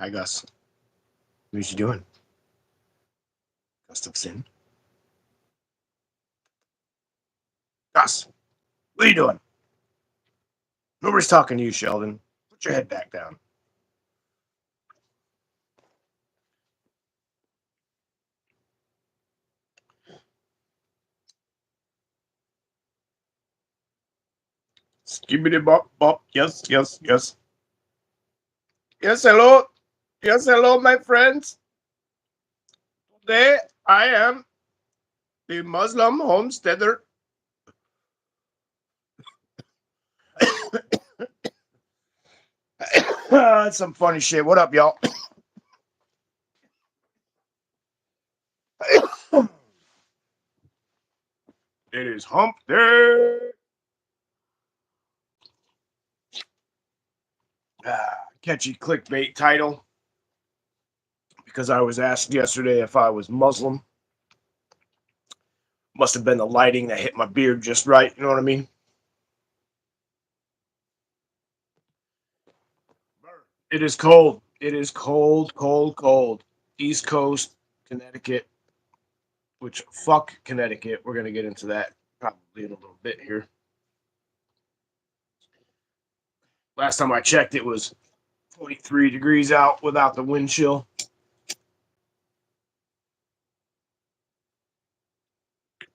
Hi, Gus. What you doing? Gus of Sin. Gus, what are you doing? Nobody's talking to you, Sheldon. Put your head back down. Skibbity bop bop. Yes, yes, yes. Yes, hello. Yes, hello, my friends. Today I am the Muslim homesteader. That's some funny shit. What up, y'all? It is hump day. Catchy clickbait title because I was asked yesterday if I was Muslim. Must have been the lighting that hit my beard just right. You know what I mean? It is cold. It is cold, cold, cold. East Coast, Connecticut, which fuck Connecticut. We're going to get into that probably in a little bit here. Last time I checked, it was 23 degrees out without the wind chill.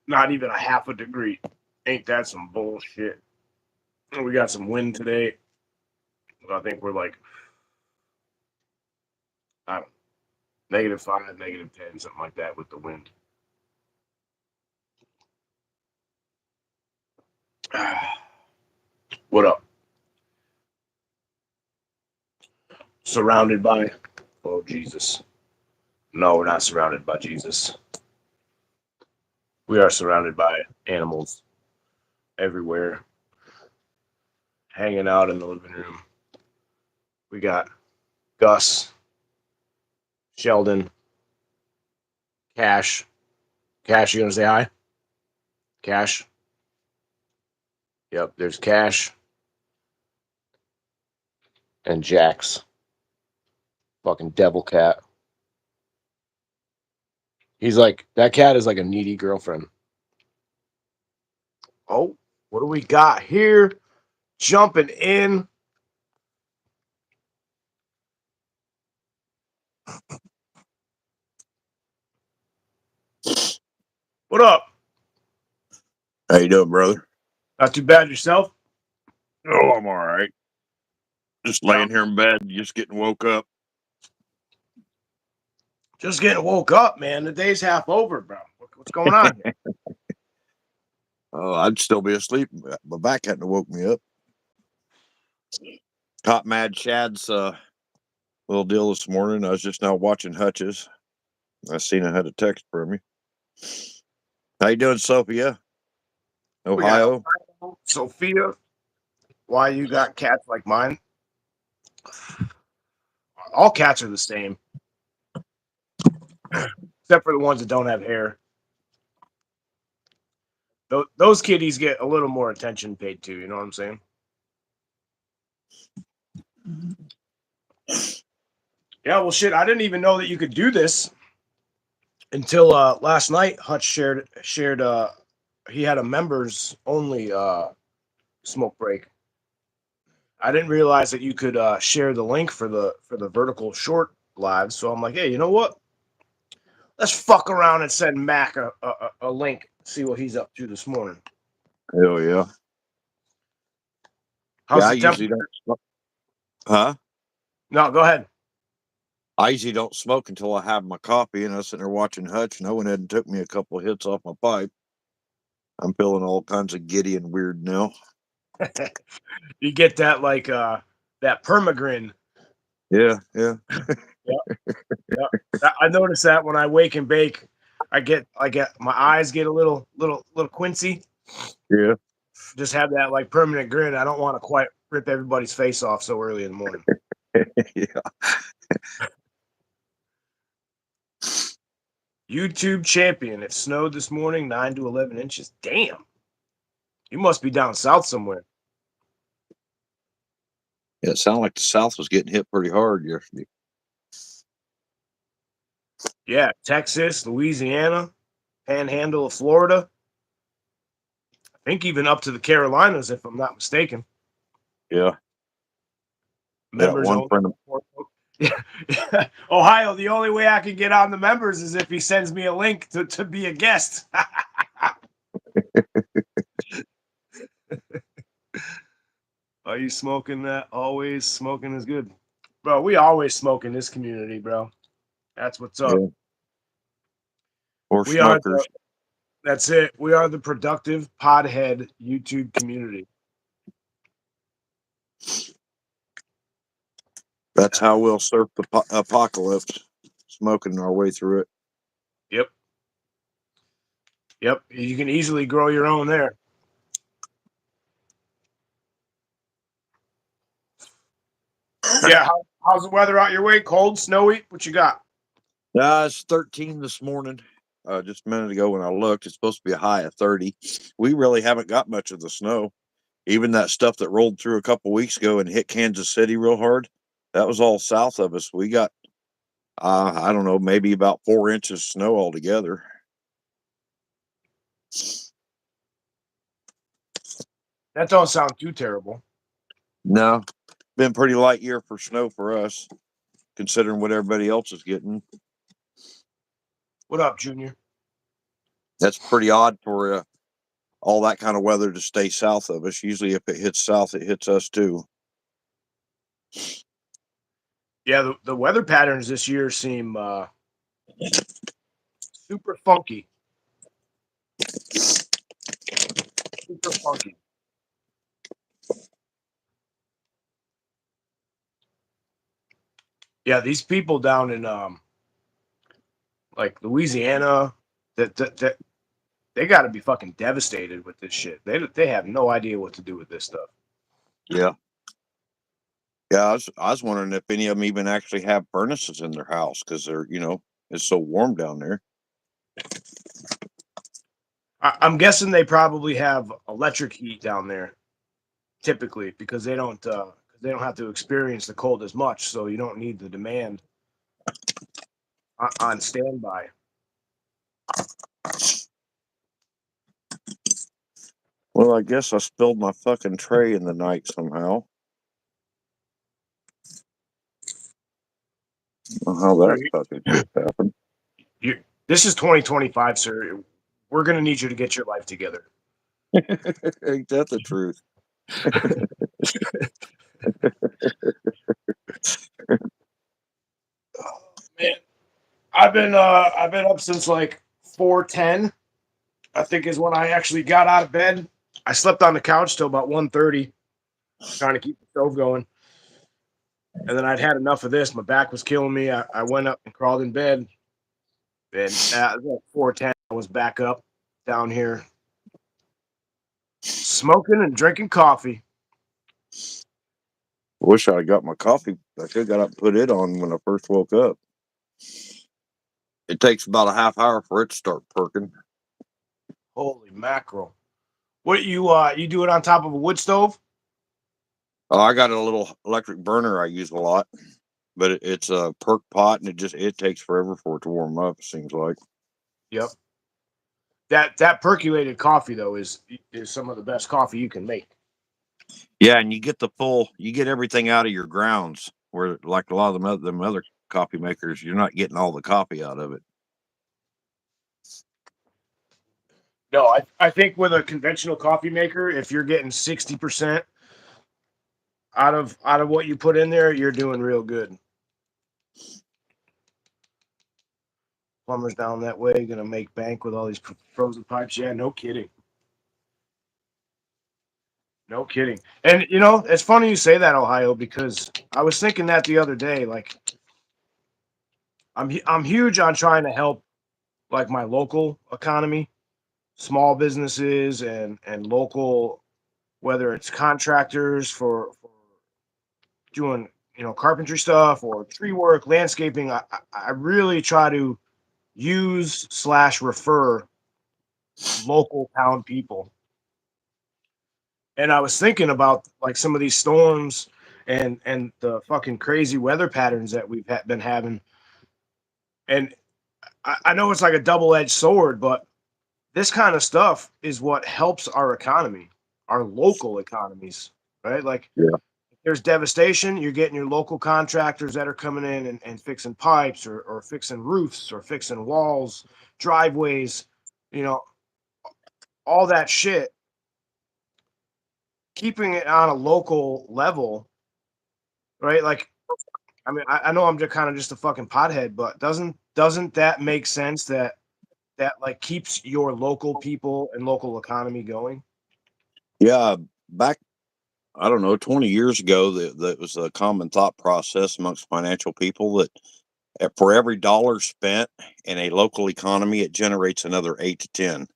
Not even a half a degree. Ain't that some bullshit? We got some wind today. I think we're like, I don't know, -5, -10, something like that with the wind. What up? Surrounded by, oh, Jesus. No, we're not surrounded by Jesus. We are surrounded by animals everywhere, hanging out in the living room. We got Gus, Sheldon, Cash. Cash, you gonna say hi? Cash. Yep, there's Cash and Jax. Fucking devil cat. He's like, that cat is like a needy girlfriend. Oh, what do we got here? Jumping in. What up? How you doing, brother? Not too bad yourself? Oh, I'm all right. Just laying here in bed, just getting woke up. Just getting woke up, man. The day's half over, bro. What's going on here? Oh, I'd still be asleep. My back hadn't woke me up. Caught Mad Chad's little deal this morning. I was just now watching Hutch's. I seen I had a text from me. How you doing, Sophia? We got Ohio? Sophia. Why you got cats like mine? All cats are the same, except for the ones that don't have hair. Those kitties get a little more attention paid to. You know what I'm saying? Yeah. Well, shit. I didn't even know that you could do this until last night. Hutch shared. He had a members only smoke break. I didn't realize that you could share the link for the vertical short live. So I'm like, hey, you know what? Let's fuck around and send Mac a link. See what he's up to this morning. Hell yeah. How's Yeah, I the usually temperature? don't. Huh? No, go ahead. I usually don't smoke until I have my coffee, and I was sitting there watching Hutch, and I went ahead and took me a couple of hits off my pipe. I'm feeling all kinds of giddy and weird now. You get that like that permagrin. Yeah, yeah. Yeah. I notice that when I wake and bake, I get my eyes get a little quincy. Yeah. Just have that like permanent grin. I don't want to quite rip everybody's face off so early in the morning. Yeah. YouTube champion. It snowed this morning, 9 to 11 inches. Damn. You must be down south somewhere. Yeah, it sounded like the South was getting hit pretty hard yesterday. Yeah, Texas, Louisiana, Panhandle of Florida. I think even up to the Carolinas, if I'm not mistaken. Yeah. Yeah. Members One only. friend of Yeah. Ohio, the only way I can get on the members is if he sends me a link to be a guest. Are you smoking that? Always smoking is good. Bro, we always smoke in this community, bro. That's what's up. yeah. Or We are the smokers. That's it. We are the productive podhead YouTube community. That's how we'll surf the apocalypse, smoking our way through it. Yep. Yep. You can easily grow your own there. Yeah. How's the weather out your way? Cold, snowy? What you got? It's 13 this morning. Just a minute ago when I looked, it's supposed to be a high of 30. We really haven't got much of the snow. Even that stuff that rolled through a couple weeks ago and hit Kansas City real hard, that was all south of us. We got, I don't know, maybe about 4 inches of snow altogether. That don't sound too terrible. No, been pretty light year for snow for us, considering what everybody else is getting. What up, Junior? That's pretty odd for all that kind of weather to stay south of us. Usually, if it hits south, it hits us too. Yeah, the weather patterns this year seem super funky. Super funky. Yeah, these people down in like Louisiana, that they got to be fucking devastated with this shit. They have no idea what to do with this stuff. Yeah. Yeah, I was wondering if any of them even actually have furnaces in their house because they're, it's so warm down there. I'm guessing they probably have electric heat down there, typically, because they don't have to experience the cold as much, so you don't need the demand on standby. Well, I guess I spilled my fucking tray in the night somehow. I don't know how Sir, that fucking shit happened. this is 2025, sir. We're gonna need you to get your life together. Ain't that the truth? Man, I've been up since like 4:10. I think is when I actually got out of bed. I slept on the couch till about 1:30, trying to keep the stove going. And then I'd had enough of this. My back was killing me. I went up and crawled in bed. And at 4:10, I was back up down here smoking and drinking coffee. Wish I got my coffee. I should have got up and put it on when I first woke up. It takes about a half hour for it to start perking. Holy mackerel! What you do it on top of a wood stove? Oh, I got a little electric burner I use a lot, but it's a perk pot and it takes forever for it to warm up. It seems like. Yep. That percolated coffee though is some of the best coffee you can make. Yeah, and you get everything out of your grounds. Where like a lot of them other coffee makers, you're not getting all the coffee out of it. No, I think with a conventional coffee maker, if you're getting 60% out of what you put in there, you're doing real good. Plumbers down that way gonna make bank with all these frozen pipes. Yeah, no kidding. No kidding. And it's funny you say that, Ohio, because I was thinking that the other day. Like, I'm huge on trying to help like my local economy, small businesses and local, whether it's contractors for doing carpentry stuff or tree work, landscaping. I really try to use slash refer local town people. And I was thinking about like some of these storms and the fucking crazy weather patterns that we've been having. And I know it's like a double-edged sword, but this kind of stuff is what helps our economy, our local economies, right? Like Yeah. if there's devastation, you're getting your local contractors that are coming in and fixing pipes or fixing roofs or fixing walls, driveways, you know, all that shit. Keeping it on a local level, right? Like, I mean, I know I'm just kind of just a fucking pothead, but doesn't that make sense that like keeps your local people and local economy going? Yeah. Back, I don't know, 20 years ago, that was a common thought process amongst financial people that for every dollar spent in a local economy, it generates another 8 to 10.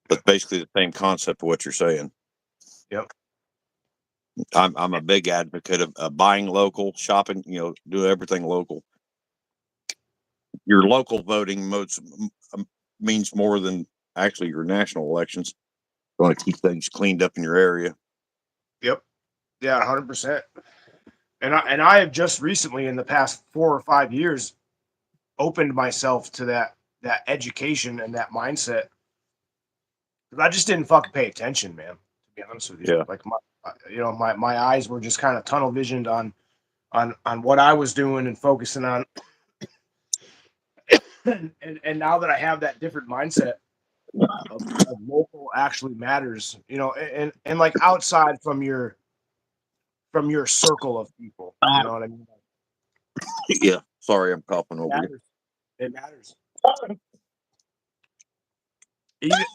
That's basically the same concept of what you're saying. Yep. I'm a big advocate of buying local, shopping, do everything local. Your local voting means more than actually your national elections. You want to keep things cleaned up in your area. Yep. Yeah, 100%. And I have just recently in the past 4 or 5 years opened myself to that education and that mindset. 'Cause I just didn't fucking pay attention, man, to be honest with you. Yeah. Like my eyes were just kind of tunnel visioned on what I was doing and focusing on. And now that I have that different mindset of local actually matters, and like outside from your circle of people, you know what I mean? Yeah. Sorry, I'm coughing It over you. matters. It matters.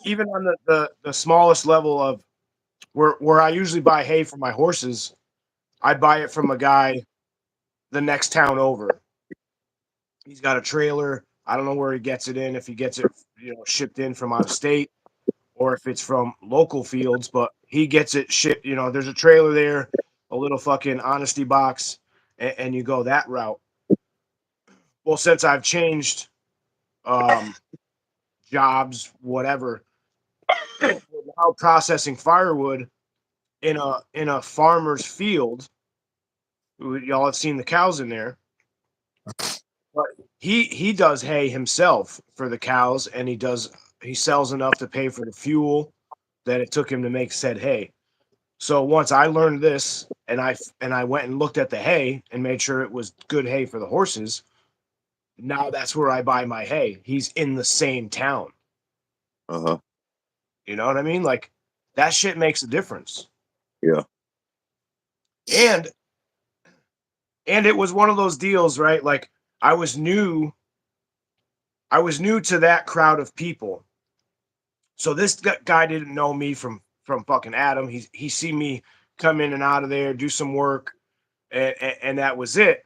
Even on the smallest level of where I usually buy hay for my horses, I buy it from a guy the next town over. He's got a trailer. I don't know where he gets it in, if he gets it, shipped in from out of state or if it's from local fields, but he gets it shipped. There's a trailer there, a little fucking honesty box, and you go that route. Well, since I've changed um, jobs, whatever, we're now processing firewood in a farmer's field. Y'all have seen the cows in there, but he does hay himself for the cows, and he sells enough to pay for the fuel that it took him to make said hay. So once I learned this, and I went and looked at the hay and made sure it was good hay for the horses. Now that's where I buy my hay. He's in the same town. Uh huh. You know what I mean? Like that shit makes a difference. Yeah. And and it was one of those deals, right? Like I was new I was new to that crowd of people. So this guy didn't know me from fucking Adam. He see me come in and out of there, do some work, and that was it.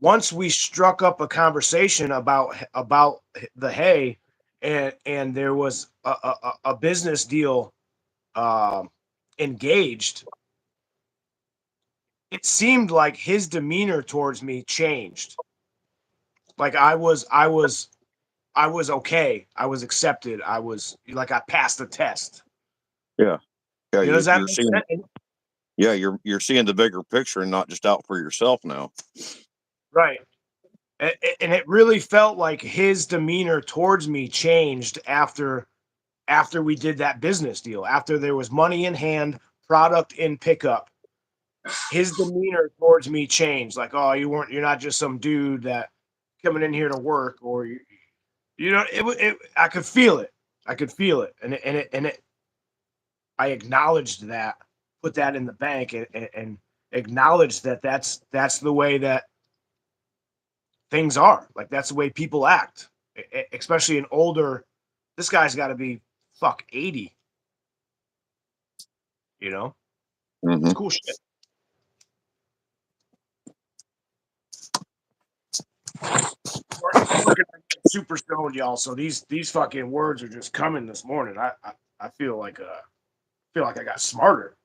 Once we struck up a conversation about the hay, and there was a business deal um, engaged, it seemed like his demeanor towards me changed. Like I was okay. I was accepted. I was like I passed the test. Yeah. Yeah. Does that You're make seeing. sense? Yeah, you're seeing the bigger picture and not just out for yourself now. Right. And it really felt like his demeanor towards me changed after we did that business deal. After there was money in hand, product in pickup, his demeanor towards me changed. Like, oh, you're not just some dude that coming in here to work, or I could feel it. I could feel it, and I acknowledged that, put that in the bank, and acknowledged that that's the way that things are. Like that's the way people act, especially an older. This guy's got to be 80. It's Hmm. cool shit. I'm working super stoned, y'all. So these fucking words are just coming this morning. I feel like I got smarter.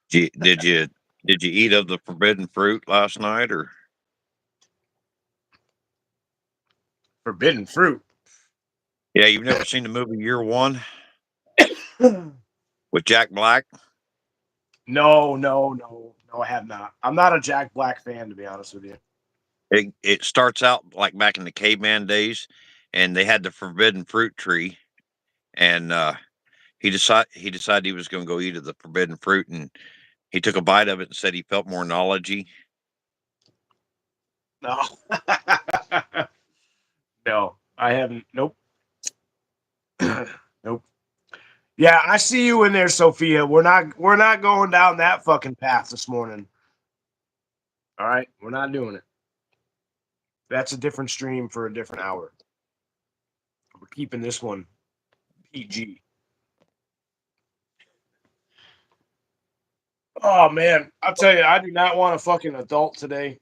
Did you eat of the forbidden fruit last night, or Forbidden fruit. yeah, you've never seen the movie Year One No, with Jack Black? no, no, no. I have not. I'm not a Jack Black fan, to be honest with you. It starts out like back in the caveman days, and they had the forbidden fruit tree, and he decided he was going to go eat of the forbidden fruit, and he took a bite of it and said he felt more knowledgey. No. No, I haven't. Nope. Nope. Yeah, I see you in there, Sophia. We're not going down that fucking path this morning. All right, we're not doing it. That's a different stream for a different hour. We're keeping this one PG. Oh man, I'll tell you, I do not want a fucking adult today.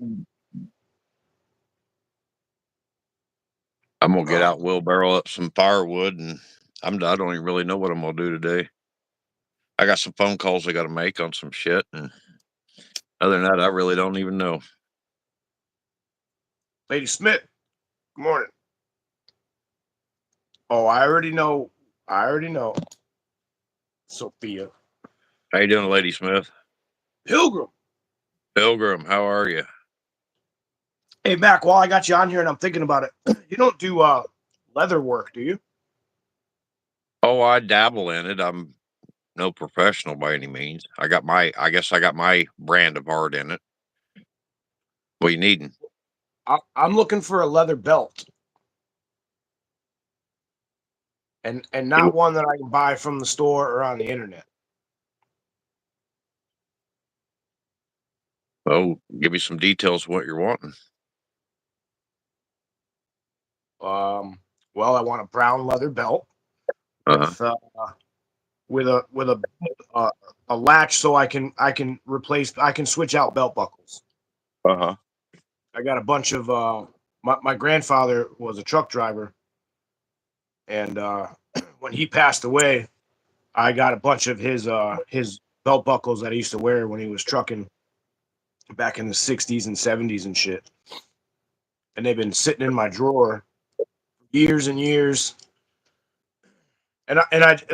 I'm gonna get out, wheelbarrow up some firewood, and I don't even really know what I'm gonna do today. I got some phone calls I got to make on some shit, and other than that, I really don't even know. Lady Smith, good morning. Oh, I already know. Sophia. How you doing, Lady Smith? Pilgrim. Pilgrim, how are you? Hey, Mac, while I got you on here and I'm thinking about it, you don't do leather work, do you? Oh, I dabble in it. I'm no professional by any means. I guess I got my brand of art in it. What you needing? I'm looking for a leather belt. And not one that I can buy from the store or on the internet. Oh, give me some details of what you're wanting. Well, I want a brown leather belt Uh-huh. with a latch so I can switch out belt buckles. Uh-huh. I got a bunch of my grandfather was a truck driver, and when he passed away, I got a bunch of his belt buckles that he used to wear when he was trucking back in the 60s and 70s and shit. And they've been sitting in my drawer years and years. And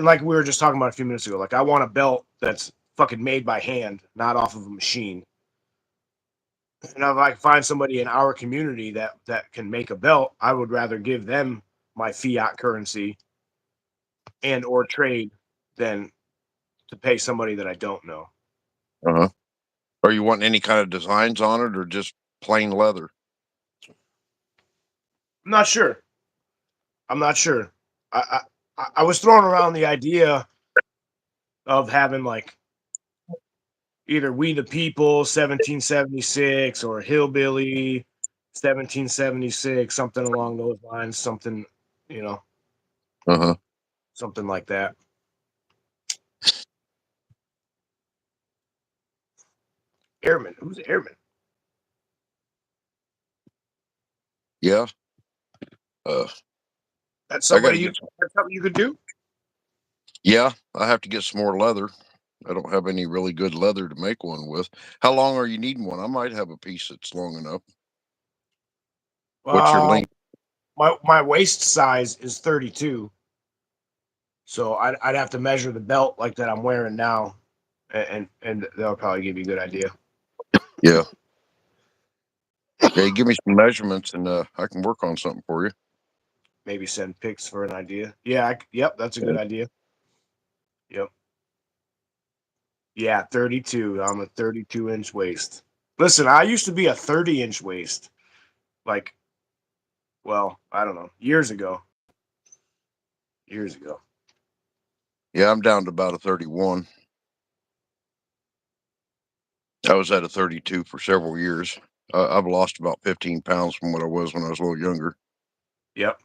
like we were just talking about a few minutes ago, like I want a belt that's fucking made by hand, not off of a machine. And if I find somebody in our community that can make a belt, I would rather give them my fiat currency and or trade than to pay somebody that I don't know. Uh-huh. Are you wanting any kind of designs on it or just plain leather? I'm not sure. I'm not sure. I was throwing around the idea of having like either We the People 1776 or Hillbilly 1776, something along those lines, something, you know, Uh-huh. something like that. Airman, who's Airman? Yeah. Uh That's I somebody gotta you get some, that's something you could do. yeah, I have to get some more leather. I don't have any really good leather to make one with. How long are you needing one? I might have a piece that's long enough. What's your Uh, length? my waist size is 32, so I'd have to measure the belt like that I'm wearing now, and that'll probably give you a good idea. Yeah. Yeah, you give me some measurements and I can work on something for you. Maybe send pics for an idea. Yeah, yep, that's a good idea. Yep. Yeah, 32. I'm a 32-inch waist. Listen, I used to be a 30-inch waist. Like, well, I don't know, years ago. Years ago. Yeah, I'm down to about a 31. I was at a 32 for several years. I've lost about 15 pounds from what I was when I was a little younger. Yep.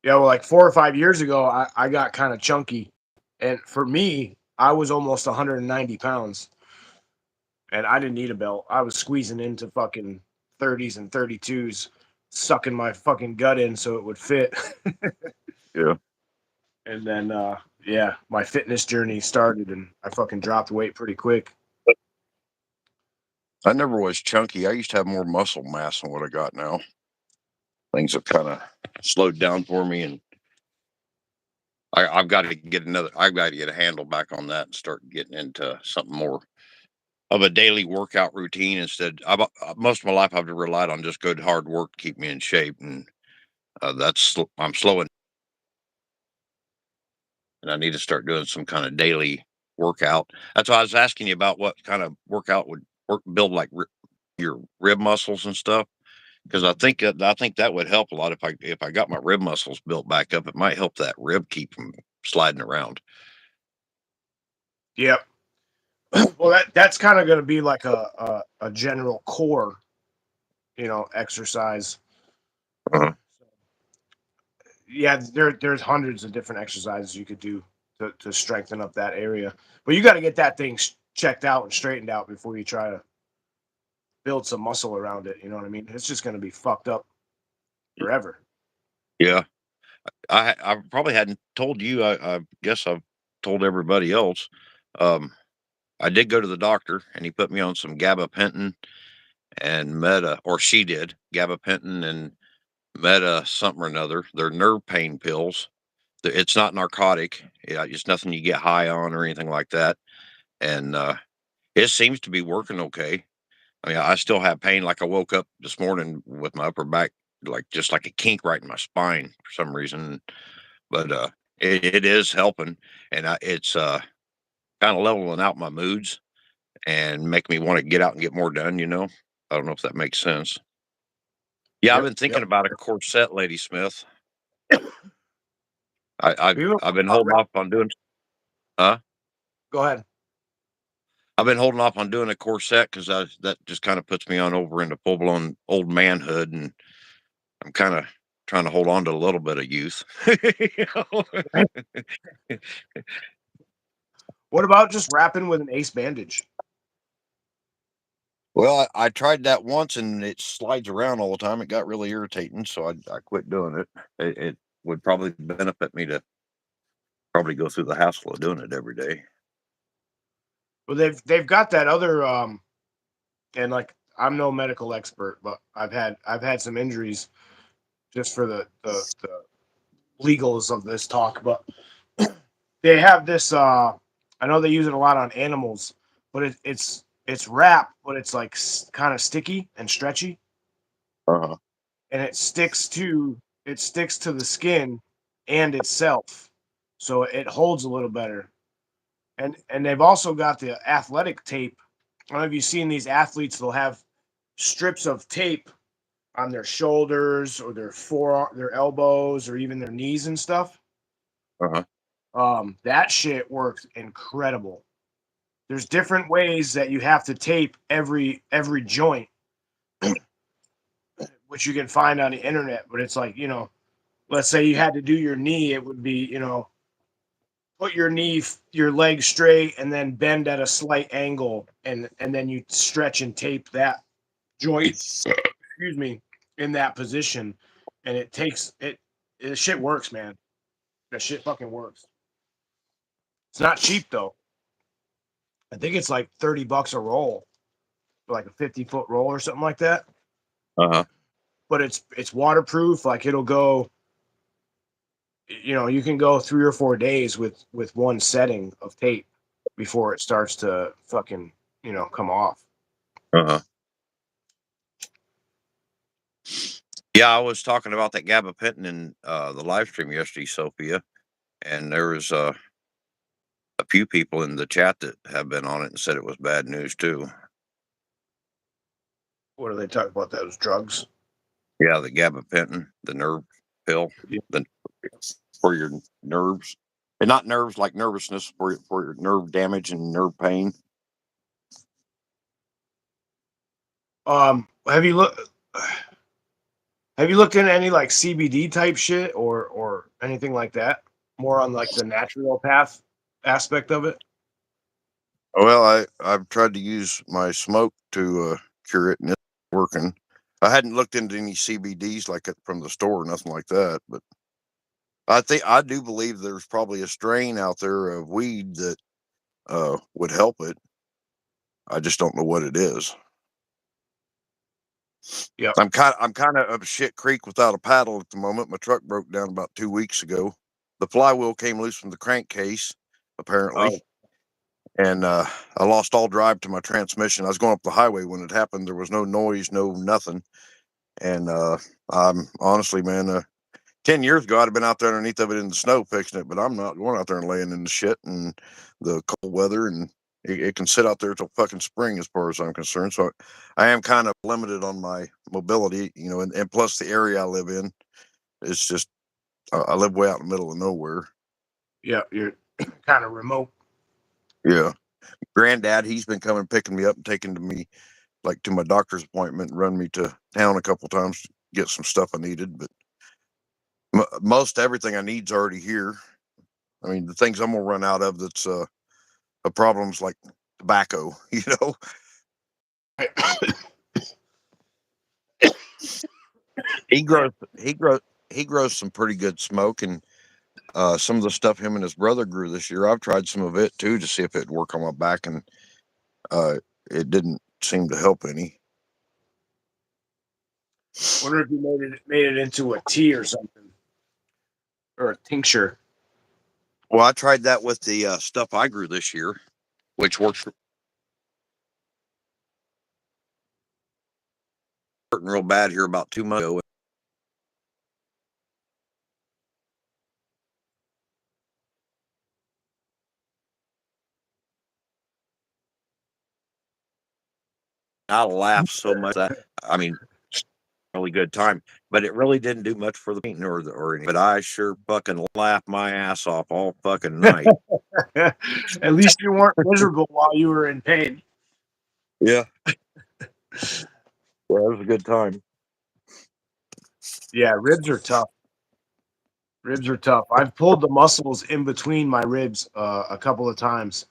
Yeah, well, like 4 or 5 years ago, I got kind of chunky. And for me, I was almost 190 pounds. And I didn't need a belt. I was squeezing into fucking 30s and 32s, sucking my fucking gut in so it would fit. Yeah. And then, yeah, my fitness journey started and I fucking dropped weight pretty quick. I never was chunky. I used to have more muscle mass than what I got now. Things have kind of slowed down for me, and I've got to get a handle back on that and start getting into something more of a daily workout routine. Instead, most of my life I've relied on just good hard work to keep me in shape, and I'm slowing, and I need to start doing some kind of daily workout. That's why I was asking you about what kind of workout would build like your rib muscles and stuff. Because I think that would help a lot if I got my rib muscles built back up. It might help that rib keep from sliding around. Yep. Well, that's kind of going to be like a general core, exercise. Uh-huh. Yeah, there's hundreds of different exercises you could do to strengthen up that area, but you got to get that thing checked out and straightened out before you try to build some muscle around it. You know what I mean? It's just going to be fucked up forever. Yeah, I probably hadn't told you. I guess I've told everybody else. Um, I did go to the doctor, and he put me on some gabapentin and meta, or she did gabapentin and meta something or another. They're nerve pain pills. It's not narcotic. Yeah, it's nothing you get high on or anything like that. And it seems to be working okay. I mean, I still have pain. Like I woke up this morning with my upper back, like just like a kink right in my spine for some reason. But it is helping, and it's kind of leveling out my moods and make me want to get out and get more done. I don't know if that makes sense. Yeah, I've Yep. been thinking Yep. about a corset, Lady Smith. You I've been holding off on doing. Huh? Go ahead. I've been holding off on doing a corset because that just kind of puts me on over into full blown old manhood, and I'm kind of trying to hold on to a little bit of youth. You know? What about just wrapping with an ace bandage? Well, I tried that once and it slides around all the time. It got really irritating, so I quit doing it. It would probably benefit me to probably go through the hassle of doing it every day. Well, they've got that other and like I'm no medical expert, but I've had some injuries just for the legals of this talk, but they have this I know they use it a lot on animals, but it's wrap, but it's like kind of sticky and stretchy, Uh-huh. and it sticks to the skin and itself, so it holds a little better. And they've also got the athletic tape. I don't know if you've seen these athletes, they'll have strips of tape on their shoulders or their elbows, or even their knees and stuff. Uh-huh. That shit works incredible. There's different ways that you have to tape every joint, which you can find on the internet. But it's like, let's say you had to do your knee, it would be, put your leg straight, and then bend at a slight angle, and then you stretch and tape that joint, excuse me, in that position, and it takes it. The shit works, man. That shit fucking works. It's not cheap though. I think it's like $30 a roll, for like a 50-foot roll or something like that. Uh-huh. But it's waterproof. Like it'll go. You can go 3 or 4 days with one setting of tape before it starts to fucking come off. Uh-huh. Yeah, I was talking about that gabapentin in the live stream yesterday, Sophia, and there was a few people in the chat that have been on it and said it was bad news too. What do they talk about? Those drugs? Yeah, the gabapentin, the nerve pill, Yeah. the for your nerves, and not nerves like nervousness, for your nerve damage and nerve pain. Have you looked? Have you looked into any like CBD type shit or anything like that? More on like the natural path aspect of it. Well, I've tried to use my smoke to cure it, and it's working. I hadn't looked into any CBDs like it from the store or nothing like that, but I do believe there's probably a strain out there of weed that would help it. I just don't know what it is. Yep. I'm kind of up shit creek without a paddle at the moment. My truck broke down about 2 weeks ago. The flywheel came loose from the crankcase, Oh, apparently, and I lost all drive to my transmission. I was going up the highway when it happened. There was no noise, no nothing. And I'm honestly, man, 10 years ago, I'd have been out there underneath of it in the snow fixing it, but I'm not going out there and laying in the shit and the cold weather. And it can sit out there till fucking spring as far as I'm concerned. So I am kind of limited on my mobility, you know, and plus the area I live in, it's just, I live way out in the middle of nowhere. Yeah, you're kind of remote. Yeah. Granddad, he's been coming picking me up and taking to me like to my doctor's appointment and run me to town a couple times to get some stuff I needed. But most everything I need's already here. I mean, the things I'm gonna run out of that's a problem's like tobacco, you know. He grows he grows he grows some pretty good smoke, and some of the stuff him and his brother grew this year. I've tried some of it too to see if it'd work on my back, and uh, it didn't seem to help any. Wonder if you made it into a tea or something, or a tincture. Well, I tried that with the stuff I grew this year, which worked real bad here about 2 months ago. I laughed so much that I mean, really good time, but it really didn't do much for the paint or anything. But I sure fucking laughed my ass off all fucking night. At least you weren't miserable while you were in pain. Yeah, well, it was a good time. Yeah, ribs are tough. Ribs are tough. I've pulled the muscles in between my ribs a couple of times,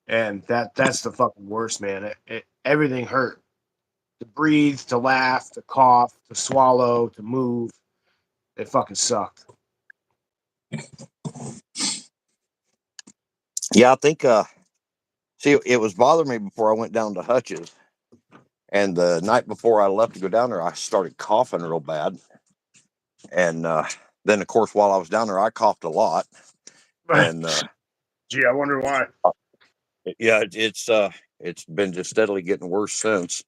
and that's the fucking worst, man. Everything hurt. To breathe, to laugh, to cough, to swallow, to move. It fucking sucked. Yeah, I think. See, it was bothering me before I went down to Hutch's, and the night before I left to go down there, I started coughing real bad, and then of course while I was down there, I coughed a lot, and Gee, I wonder why. yeah, it's been just steadily getting worse since.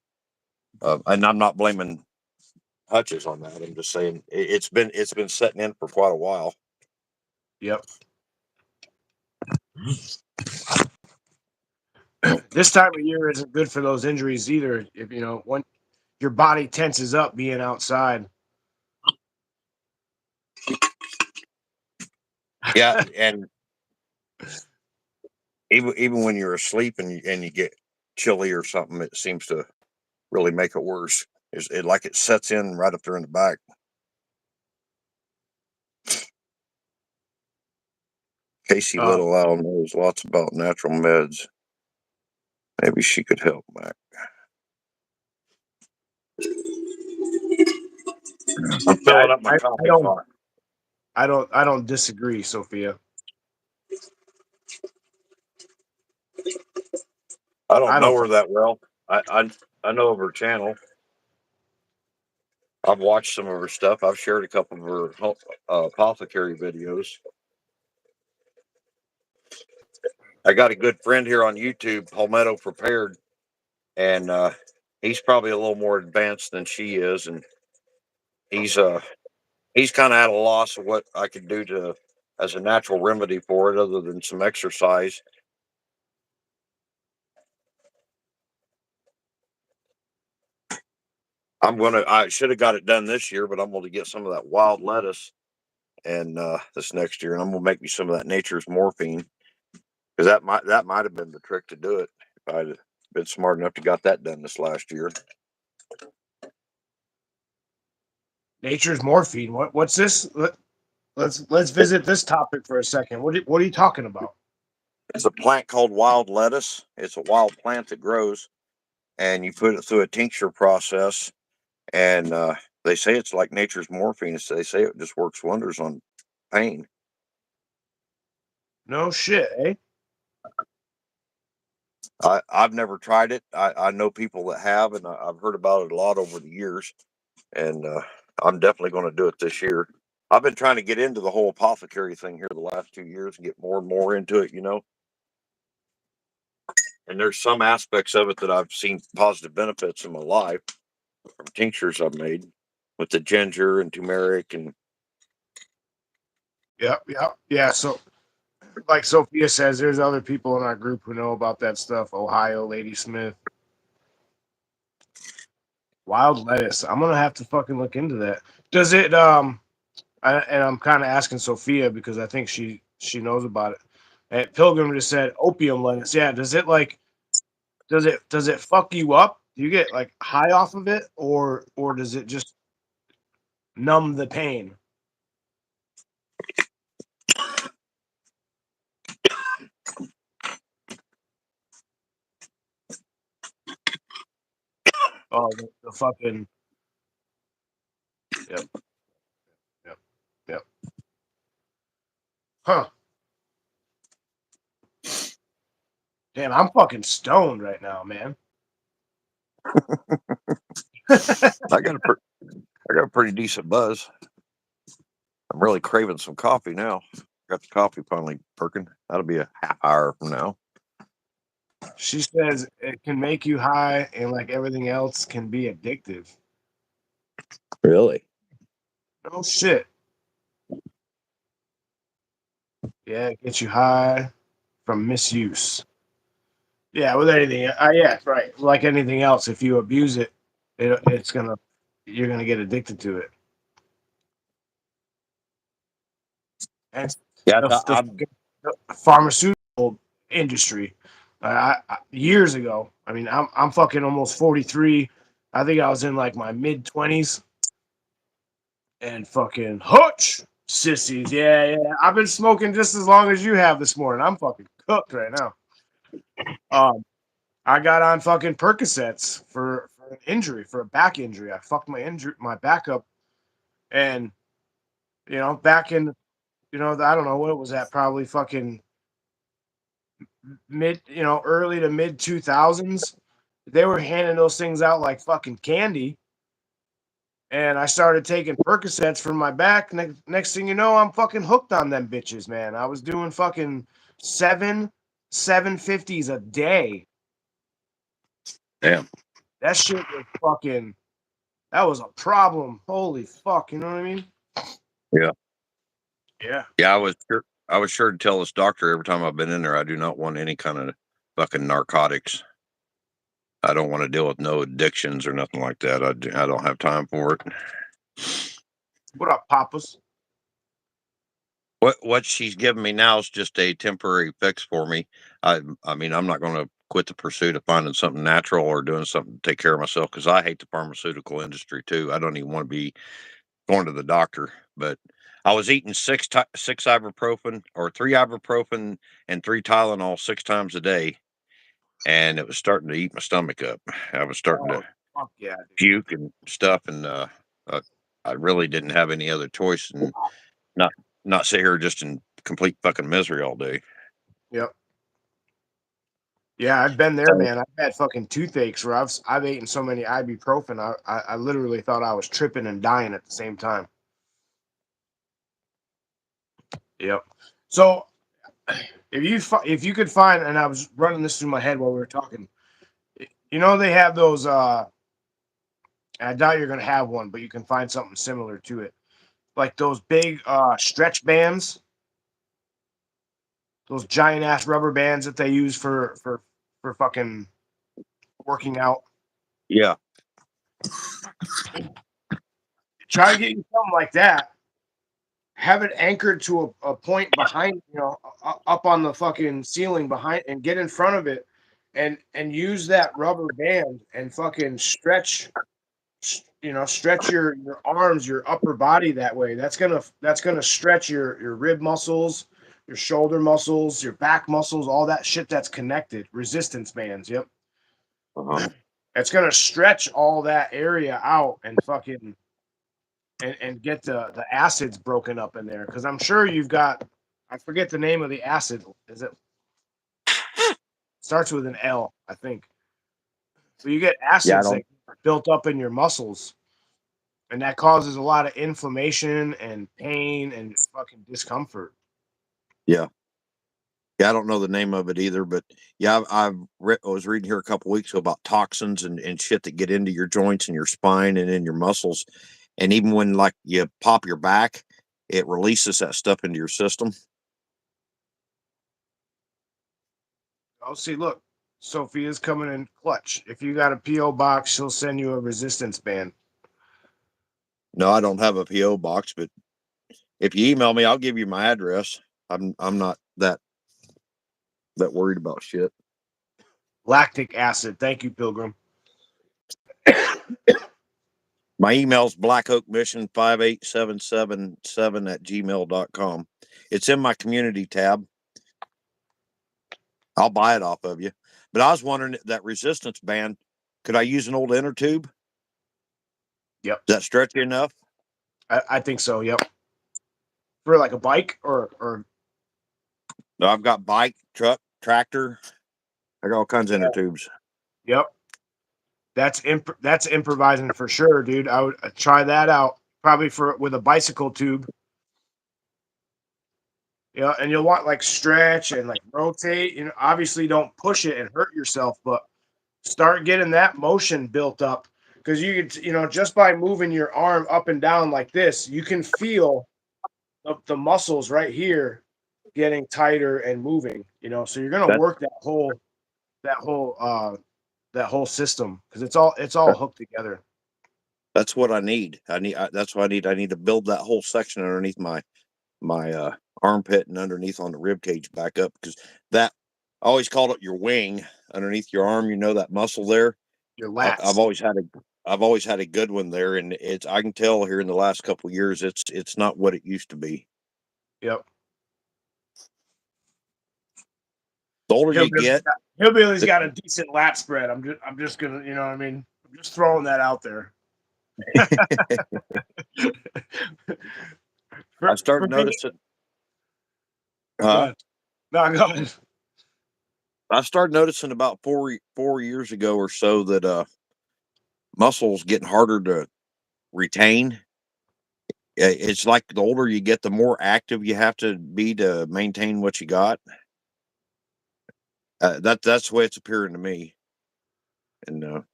And I'm not blaming Hutch's on that. I'm just saying it's been setting in for quite a while. Yep. This time of year isn't good for those injuries either. If you know, when your body tenses up being outside. Yeah, and even when you're asleep and you get chilly or something, it seems to really make it worse. It like it sets in right up there in the back. Casey Uh, Little Owl knows lots about natural meds. Maybe she could help, Mac. I'm filling up my I coffee don't pot. I don't disagree, Sophia. I don't I know don't her think that well. I know of her channel. I've watched some of her stuff. I've shared a couple of her apothecary videos. I got a good friend here on YouTube, Palmetto Prepared, and he's probably a little more advanced than she is, and he's uh he's kind of at a loss of what I could do to as a natural remedy for it, other than some exercise. I should have got it done this year, but I'm going to get some of that wild lettuce and this next year, and I'm going to make me some of that nature's morphine because that might have been the trick to do it if I'd been smart enough to got that done this last year. nature's morphine. What's this? Let's visit this topic for a second. What are you talking about? It's a plant called wild lettuce. It's a wild plant that grows, and you put it through a tincture process, and they say it's like nature's morphine. So they say it just works wonders on pain. No shit, eh? I've never tried it. I know people that have, and I've heard about it a lot over the years. And I'm definitely going to do it this year. I've been trying to get into the whole apothecary thing here the last 2 years and get more and more into it. You know. And there's some aspects of it that I've seen positive benefits in my life from tinctures I've made with the ginger and turmeric and Yeah. So, like Sophia says, there's other people in our group who know about that stuff. Ohio, Lady Smith, wild lettuce. I'm gonna have to fucking look into that. Does it? And I'm kind of asking Sophia because I think she knows about it. And Pilgrim just said opium lettuce. Yeah. Does it fuck you up? Do you get like high off of it, or does it just numb the pain? Oh, the fucking yep, yep, yep. Huh. Damn, I'm fucking stoned right now, man. I got a pretty decent buzz. I'm really craving some coffee now. Got the coffee finally perking. That'll be a half hour from now. She says it can make you high, and like everything else, can be addictive. Really? Oh shit. Yeah, it gets you high from misuse. Yeah, with anything. Yeah, right. Like anything else, if you abuse it, you're gonna get addicted to it. And Yeah, the pharmaceutical industry, years ago. I mean, I'm fucking almost 43. I think I was in like my mid 20s, and fucking hutch sissies. Yeah. I've been smoking just as long as you have this morning. I'm fucking cooked right now. I got on fucking Percocets for an injury, for a back injury. I fucked my back up, and back in I don't know what it was at, probably fucking early to mid 2000s. They were handing those things out like fucking candy, and I started taking Percocets for my back. Next thing you know, I'm fucking hooked on them bitches, man. I was doing fucking 750s a day. damn. That shit was fucking. That was a problem. Holy fuck, you know what I mean? Yeah. Yeah. Yeah, I was sure to tell this doctor every time I've been in there I do not want any kind of fucking narcotics. I don't want to deal with no addictions or nothing like that. I don't have time for it. What up, Papas? What she's giving me now is just a temporary fix for me. I mean, I'm not going to quit the pursuit of finding something natural or doing something to take care of myself because I hate the pharmaceutical industry too. I don't even want to be going to the doctor. But I was eating six ibuprofen or three ibuprofen and three Tylenol 6 times a day, and it was starting to eat my stomach up. I was starting Oh, to fuck yeah, dude. puke and stuff, and uh, I really didn't have any other choice and not not sit here just in complete fucking misery all day. Yep. Yeah, I've been there, man. I've had fucking toothaches where I've eaten so many ibuprofen. I literally thought I was tripping and dying at the same time. Yep. So if you could find, and I was running this through my head while we were talking, they have those. I doubt you're gonna have one, but you can find something similar to it, like those big stretch bands, those giant ass rubber bands that they use for fucking working out. Yeah, Try to get you something like that. Have it anchored to a point behind, up on the fucking ceiling behind, and get in front of it, and use that rubber band and fucking stretch your arms, your upper body that way. That's gonna stretch your rib muscles, your shoulder muscles, your back muscles, all that shit that's connected. Resistance bands. Yep. uh-huh. It's gonna stretch all that area out and fucking and get the acids broken up in there, because I'm sure you've got. I forget the name of the acid. Is it starts with an L, I think. So you get Yeah, I acids that don't. are built up in your muscles, and that causes a lot of inflammation and pain and fucking discomfort. Yeah, Yeah, I don't know the name of it either, but yeah, I was reading here a couple weeks ago about toxins and shit that get into your joints and your spine and in your muscles, and even when like you pop your back, it releases that stuff into your system. Oh, see, look, Sophia's coming in clutch. If you got a PO box, she'll send you a resistance band. No, I don't have a PO box, but if you email me, I'll give you my address. I'm not that worried about shit. Lactic acid. Thank you, Pilgrim. My email's blackoakmission58777 at gmail.com. It's in my community tab. I'll buy it off of you. But I was wondering that resistance band, could I use an old inner tube? Yep. Is that stretchy enough? I think so. Yep. For like a bike or No, I've got bike, truck, tractor. I got all kinds of inner tubes. yep. That's improvising for sure, dude. I would try that out. Probably for with a bicycle tube. Yeah, and you'll want like stretch and like rotate. You know, obviously don't push it and hurt yourself, but start getting that motion built up because you could, just by moving your arm up and down like this, you can feel the muscles right here getting tighter and moving. So you're gonna That, work that whole that whole system because it's all that hooked together. that's what I need. That's what I need. I need to build that whole section underneath my armpit and underneath on the rib cage back up because that I always called it your wing underneath your arm. You know that muscle there. Your I, lats. I've always had a good one there, and it's I can tell here in the last couple of years it's not what it used to be. Yep. The older you Hillbilly's get, got, Hillbilly's the, got a decent lat spread. I'm just gonna, what I mean? I'm just throwing that out there. I For started me, noticing. go Huh? ahead. No, go ahead. I started noticing about 4 years ago or so that muscles getting harder to retain. It's like the older you get, the more active you have to be to maintain what you got. That's the way it's appearing to me. And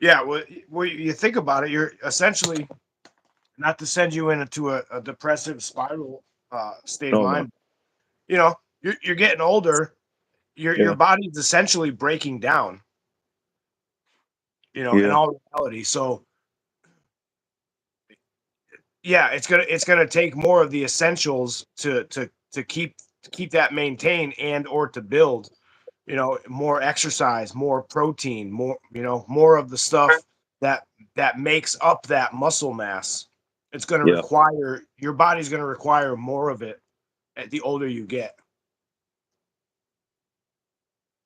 Yeah, well, you think about it, you're essentially not to send you into a depressive spiral state of no, no, mind. You're getting older. Your yeah, body's essentially breaking down. In yeah, all reality. So yeah, it's gonna take more of the essentials to keep that maintained and or to build. More exercise, more protein, more of the stuff that makes up that muscle mass. It's going to yeah. require your body's going to require more of it at the older you get.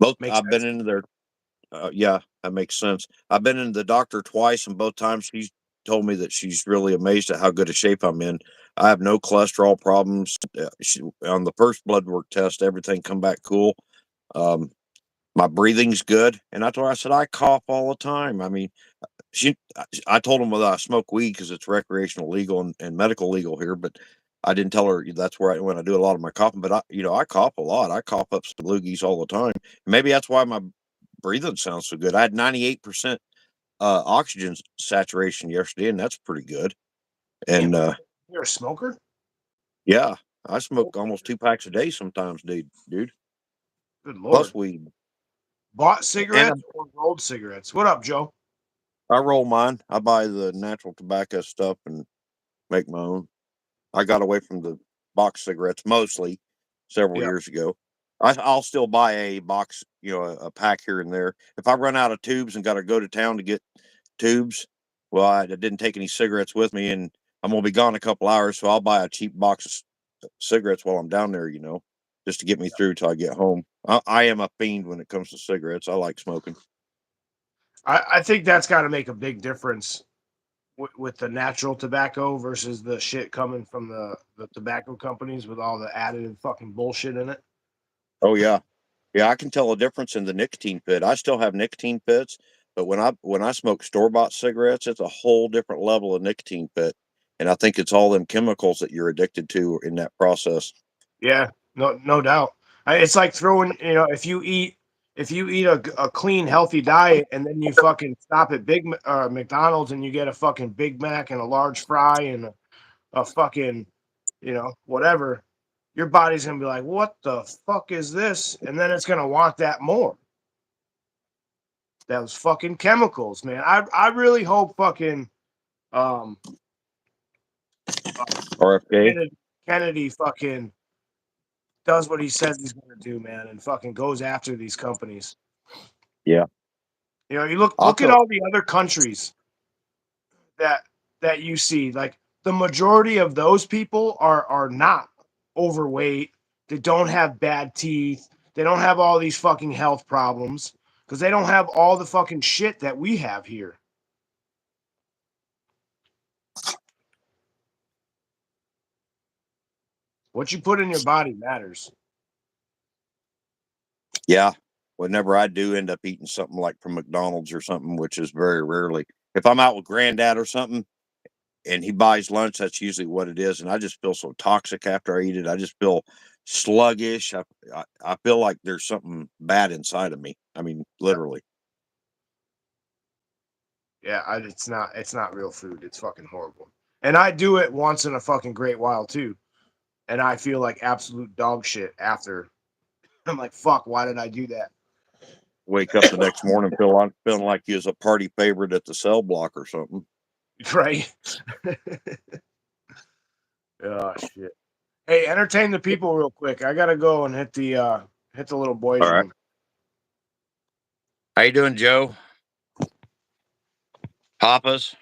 Both Makes I've been sense. into there. Yeah, that makes sense. I've been in the doctor twice, and both times she's told me that she's really amazed at how good a shape I'm in. I have no cholesterol problems. On the first blood work test, everything come back cool. Um, my breathing's good, and I told her, I said, I cough all the time. I mean, she, I told them that I smoke weed because it's recreational legal and medical legal here, but I didn't tell her that's where when I do a lot of my coughing. But I cough a lot. I cough up some loogies all the time. Maybe that's why my breathing sounds so good. I had 98% oxygen saturation yesterday, and that's pretty good. Damn, And you're a smoker? yeah, I smoke Okay. almost 2 packs a day sometimes, dude. Good Plus lord. weed, Bought and cigarettes or rolled cigarettes? What up, Joe? I roll mine. I buy the natural tobacco stuff and make my own. I got away from the box cigarettes mostly several Yeah. years ago. I'll still buy a box, a pack here and there. If I run out of tubes and got to go to town to get tubes, well, I didn't take any cigarettes with me, and I'm gonna be gone a couple hours, so I'll buy a cheap box of cigarettes while I'm down there, just to get me through till I get home. I am a fiend when it comes to cigarettes. I like smoking. I think that's got to make a big difference with the natural tobacco versus the shit coming from the tobacco companies with all the added fucking bullshit in it. Oh yeah, yeah, I can tell a difference in the nicotine pit. I still have nicotine pits, but when I smoke store bought cigarettes, it's a whole different level of nicotine pit, and I think it's all them chemicals that you're addicted to in that process. Yeah, no doubt. It's like throwing, if you eat a clean, healthy diet and then you fucking stop at McDonald's and you get a fucking Big Mac and a large fry and a fucking, whatever, your body's gonna be like, what the fuck is this? And then it's gonna want that more. Those fucking chemicals, man. I really hope fucking um RFK. Kennedy fucking does what he says he's gonna do, man, and fucking goes after these companies. Yeah. You I look at feel all the other countries that you see. Like the majority of those people are not overweight. They don't have bad teeth. They don't have all these fucking health problems because they don't have all the fucking shit that we have here. What you put in your body matters. Yeah. Whenever I do end up eating something like from McDonald's or something, which is very rarely, if I'm out with granddad or something and he buys lunch, that's usually what it is. And I just feel so toxic after I eat it. I just feel sluggish. I feel like there's something bad inside of me. I mean, literally. Yeah, it's not real food. It's fucking horrible. And I do it once in a fucking great while too. And I feel like absolute dog shit after. I'm like, fuck, why did I do that? Wake up the next morning feeling like you was a party favorite at the cell block or something. Right? Oh shit. Hey, entertain the people real quick. I gotta go and hit the little boys' All right. room. How you doing, Joe? Papa's?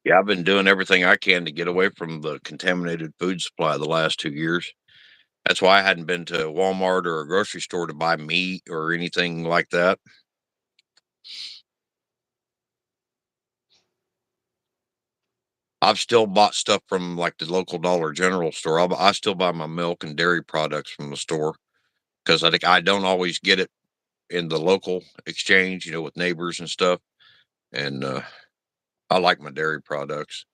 Yeah, I've been doing everything I can to get away from the contaminated food supply the last 2 years. That's why I hadn't been to Walmart or a grocery store to buy meat or anything like that. I've still bought stuff from like the local Dollar General store. I still buy my milk and dairy products from the store because I think I don't always get it in the local exchange, with neighbors and stuff. And I like my dairy products.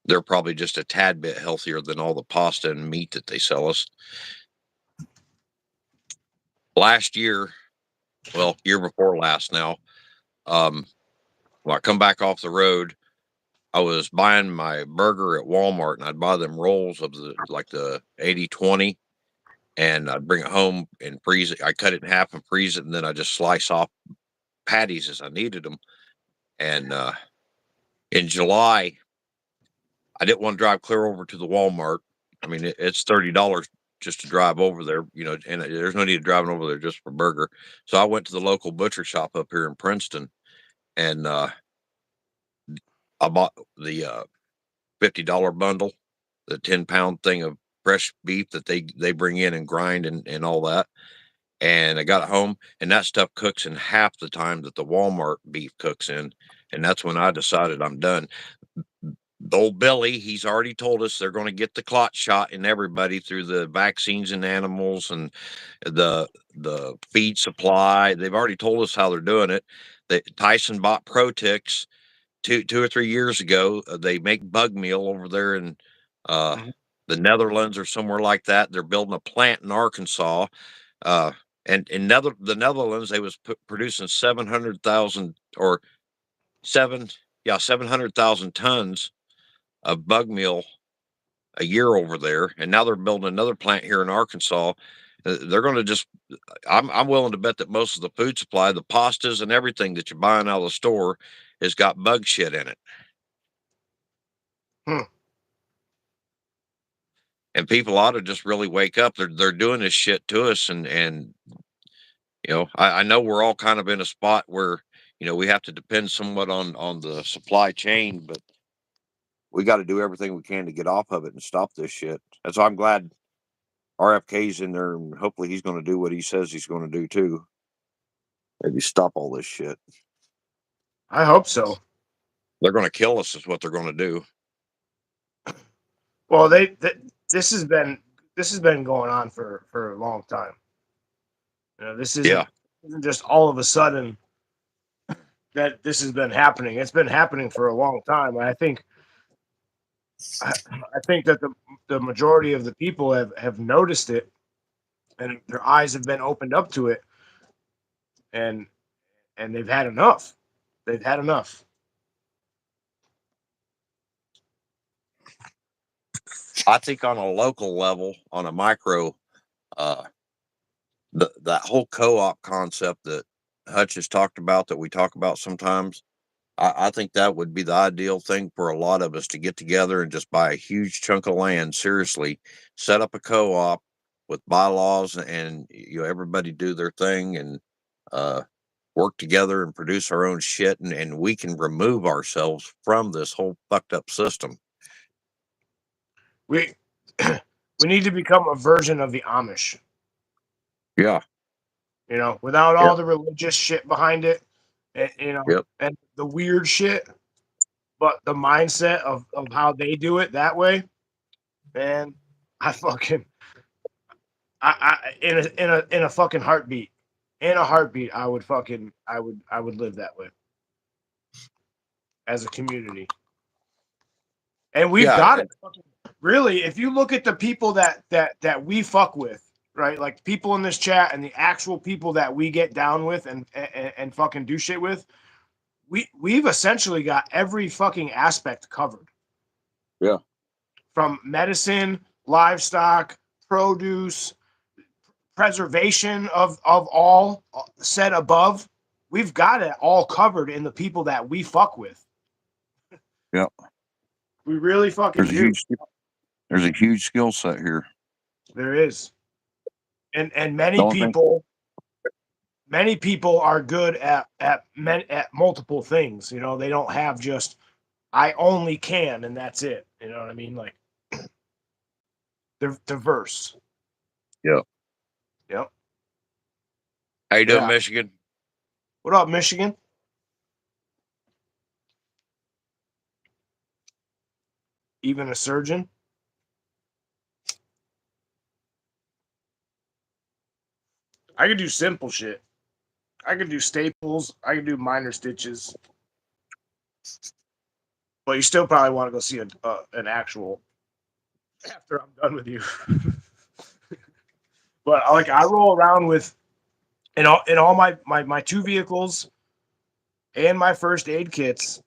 They're probably just a tad bit healthier than all the pasta and meat that they sell us. Last year, well, year before last now, um, when I come back off the road, I was buying my burger at Walmart and I'd buy them rolls of the 80/20, and I'd bring it home and freeze it. I cut it in half and freeze it, and then I just slice off patties as I needed them. And in July, I didn't want to drive clear over to the Walmart. I mean, it's $30 just to drive over there, and there's no need of driving over there just for burger. So I went to the local butcher shop up here in Princeton, and I bought the $50 bundle, the 10-pound thing of fresh beef that they bring in and grind and all that. And I got it home, and that stuff cooks in half the time that the Walmart beef cooks in. And that's when I decided I'm done. Old Billy, he's already told us they're going to get the clot shot in everybody through the vaccines in animals and the feed supply. They've already told us how they're doing it. Tyson bought Protix two or 3 years ago. They make bug meal over there in uh, Mhm. the Netherlands or somewhere like that. They're building a plant in Arkansas. Uh, and in the Netherlands, they was producing 700,000 or 700,000 tons of bug meal a year over there, and now they're building another plant here in Arkansas. They're going to just. I'm willing to bet that most of the food supply, the pastas and everything that you're buying out of the store, has got bug shit in it. Hmm. And people ought to just really wake up. They're doing this shit to us, and I know we're all kind of in a spot where we have to depend somewhat on the supply chain, but we got to do everything we can to get off of it and stop this shit. And so I'm glad RFK's in there, and hopefully he's going to do what he says he's going to do too. Maybe stop all this shit. I hope so. They're going to kill us, is what they're going to do. Well, this has been going on for a long time. You know, this isn't just all of a sudden that this has been happening. It's been happening for a long time. And I think that the majority of the people have noticed it, and their eyes have been opened up to it, and they've had enough. They've had enough. I think on a local level, on a micro, uh, that whole co-op concept that Hutch has talked about, that we talk about sometimes, I think that would be the ideal thing for a lot of us to get together and just buy a huge chunk of land. Seriously, set up a co-op with bylaws, and everybody do their thing, and work together and produce our own shit, and we can remove ourselves from this whole fucked up system. We we need to become a version of the Amish. Yeah. Without Yep. all the religious shit behind it, and, Yep. and the weird shit, but the mindset of how they do it that way, man. I fucking in a fucking heartbeat, I would live that way as a community, and we've got it. Really, if you look at the people that we fuck with, right, like people in this chat and the actual people that we get down with and fucking do shit with, we've essentially got every fucking aspect covered. Yeah. From medicine, livestock, produce, preservation of all said above, we've got it all covered in the people that we fuck with. Yeah. We really fucking do. There's a huge skill set here. There is. And many people are good at multiple things. They don't have just I only can and that's it. You know what I mean? Like they're diverse. Yep. Yep. How you doing, Michigan? What up, Michigan? Even a surgeon? I could do simple shit. I could do staples. I could do minor stitches. But you still probably want to go see an actual after I'm done with you. But like I roll around with in all my two vehicles and my first aid kits.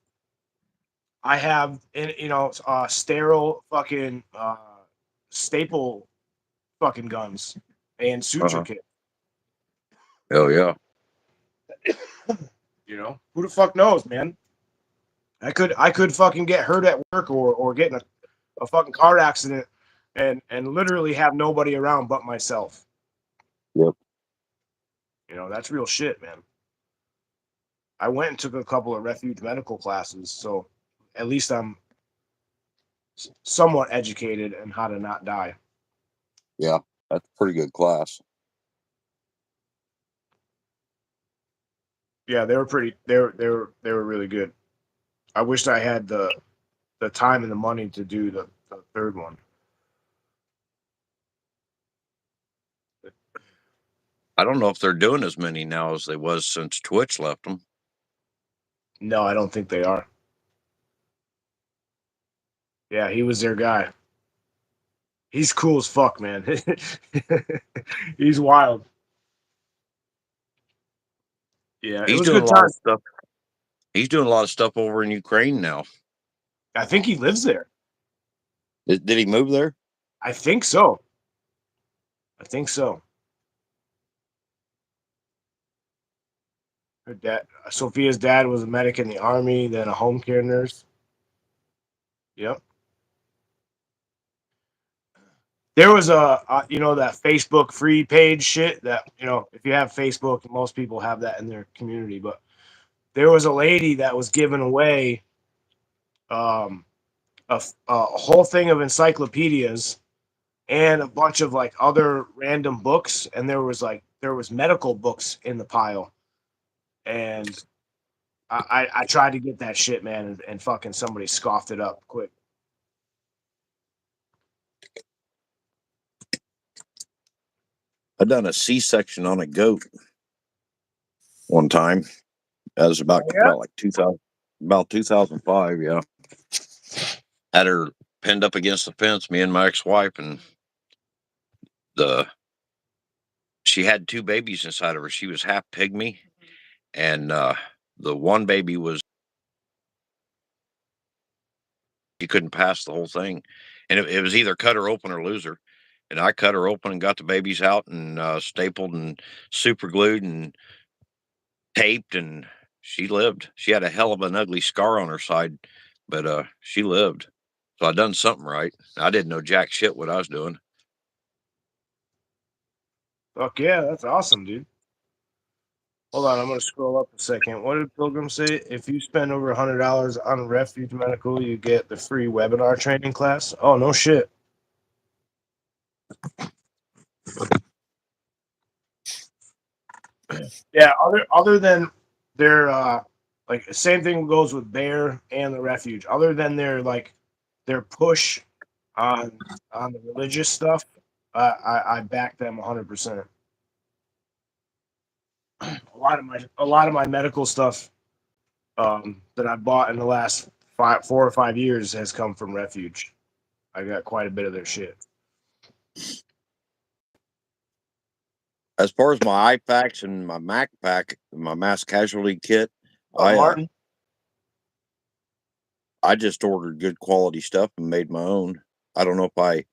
I have sterile fucking staple fucking guns and suture kit. Hell yeah. Who the fuck knows, man? I could fucking get hurt at work or get in a fucking car accident and literally have nobody around but myself. Yep. That's real shit, man. I went and took a couple of refuge medical classes, so at least I'm somewhat educated in how to not die. Yeah, that's a pretty good class. Yeah, they were really good. I wished I had the time and the money to do the third one. I don't know if they're doing as many now as they was since Twitch left them. No, I don't think they are. Yeah, he was their guy. He's cool as fuck, man. He's wild. Yeah, He's doing a lot of stuff. He's doing a lot of stuff over in Ukraine now. I think he lives there. Did he move there? I think so. Her dad, Sophia's dad, was a medic in the army, then a home care nurse. Yep. There was that Facebook free page shit that, if you have Facebook, most people have that in their community, but there was a lady that was giving away a whole thing of encyclopedias and a bunch of like other random books, and there was medical books in the pile, and I tried to get that shit, man, and fucking somebody scoffed it up quick. I done a C-section on a goat one time. That was Oh, yeah? about like 2000, about 2005. Yeah, had her pinned up against the fence. Me and my ex-wife, and the she had two babies inside of her. She was half pygmy, and the one baby was you couldn't pass the whole thing, and it was either cut her open or lose her. And I cut her open and got the babies out and stapled and super glued and taped, and she lived. She had a hell of an ugly scar on her side, but she lived. So I done something right. I didn't know jack shit what I was doing. Fuck yeah, that's awesome, dude. Hold on, I'm gonna scroll up a second. What did Pilgrim say? If you spend over $100 on Refuge Medical, you get the free webinar training class. Oh no shit. Yeah, other than their like same thing goes with Bear and the Refuge. Other than their push on the religious stuff, I back them 100%. A lot of my medical stuff that I bought in the last 4 or 5 years has come from Refuge. I got quite a bit of their shit. As far as my iPacks and my Mac pack, my mass casualty kit, Martin. I just ordered good quality stuff and made my own. I don't know if I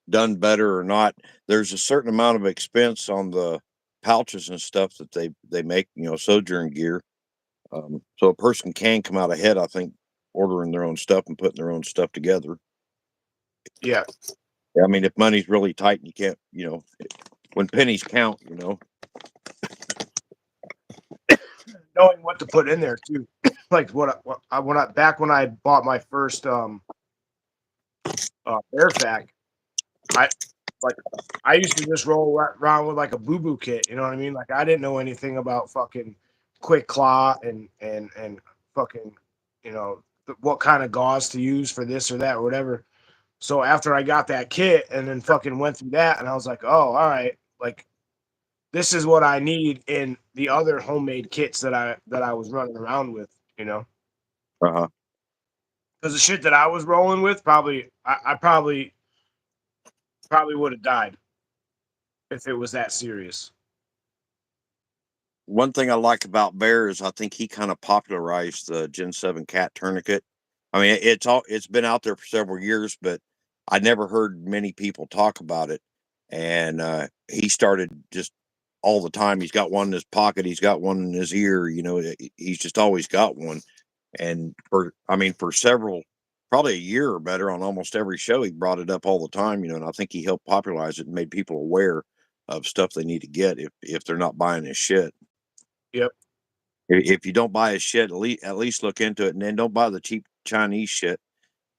done better or not. There's a certain amount of expense on the pouches and stuff that they make, sojourn gear. So a person can come out ahead, I think, ordering their own stuff and putting their own stuff together. Yeah. I mean, if money's really tight and you can't, when pennies count, Knowing what to put in there too. Like when I bought my first Bear Pack, I like I used to just roll around with like a boo boo kit. You know what I mean? Like I didn't know anything about fucking Quick Claw and fucking what kind of gauze to use for this or that or whatever. So after I got that kit and then fucking went through that, and I was like, oh, all right, like this is what I need in the other homemade kits that I was running around with, uh-huh. because the shit that I was rolling with I probably would have died if it was that serious. One thing I like about Bear is I think he kind of popularized the Gen 7 cat tourniquet. I mean, it's been out there for several years, but I never heard many people talk about it. And he started just all the time. He's got one in his pocket. He's got one in his ear. He's just always got one. And for several, probably a year or better on almost every show, he brought it up all the time. And I think he helped popularize it and made people aware of stuff they need to get if they're not buying his shit. Yep. If you don't buy his shit, at least look into it, and then don't buy the cheap Chinese shit.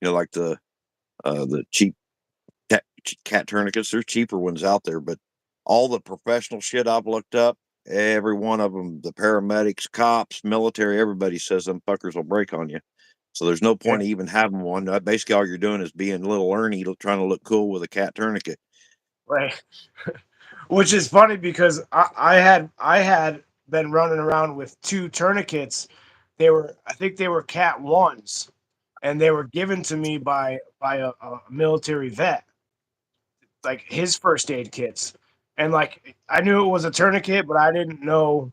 Like the cheap cat tourniquets. There's cheaper ones out there, but all the professional shit I've looked up, every one of them, the paramedics, cops, military, everybody says them fuckers will break on you. So there's no point Yeah. in even having one. Basically, all you're doing is being little Ernie, trying to look cool with a cat tourniquet. Right. Which is funny because I had been running around with two tourniquets. I think they were Cat ones, and they were given to me by a military vet, like his first aid kits. And like I knew it was a tourniquet, but I didn't know.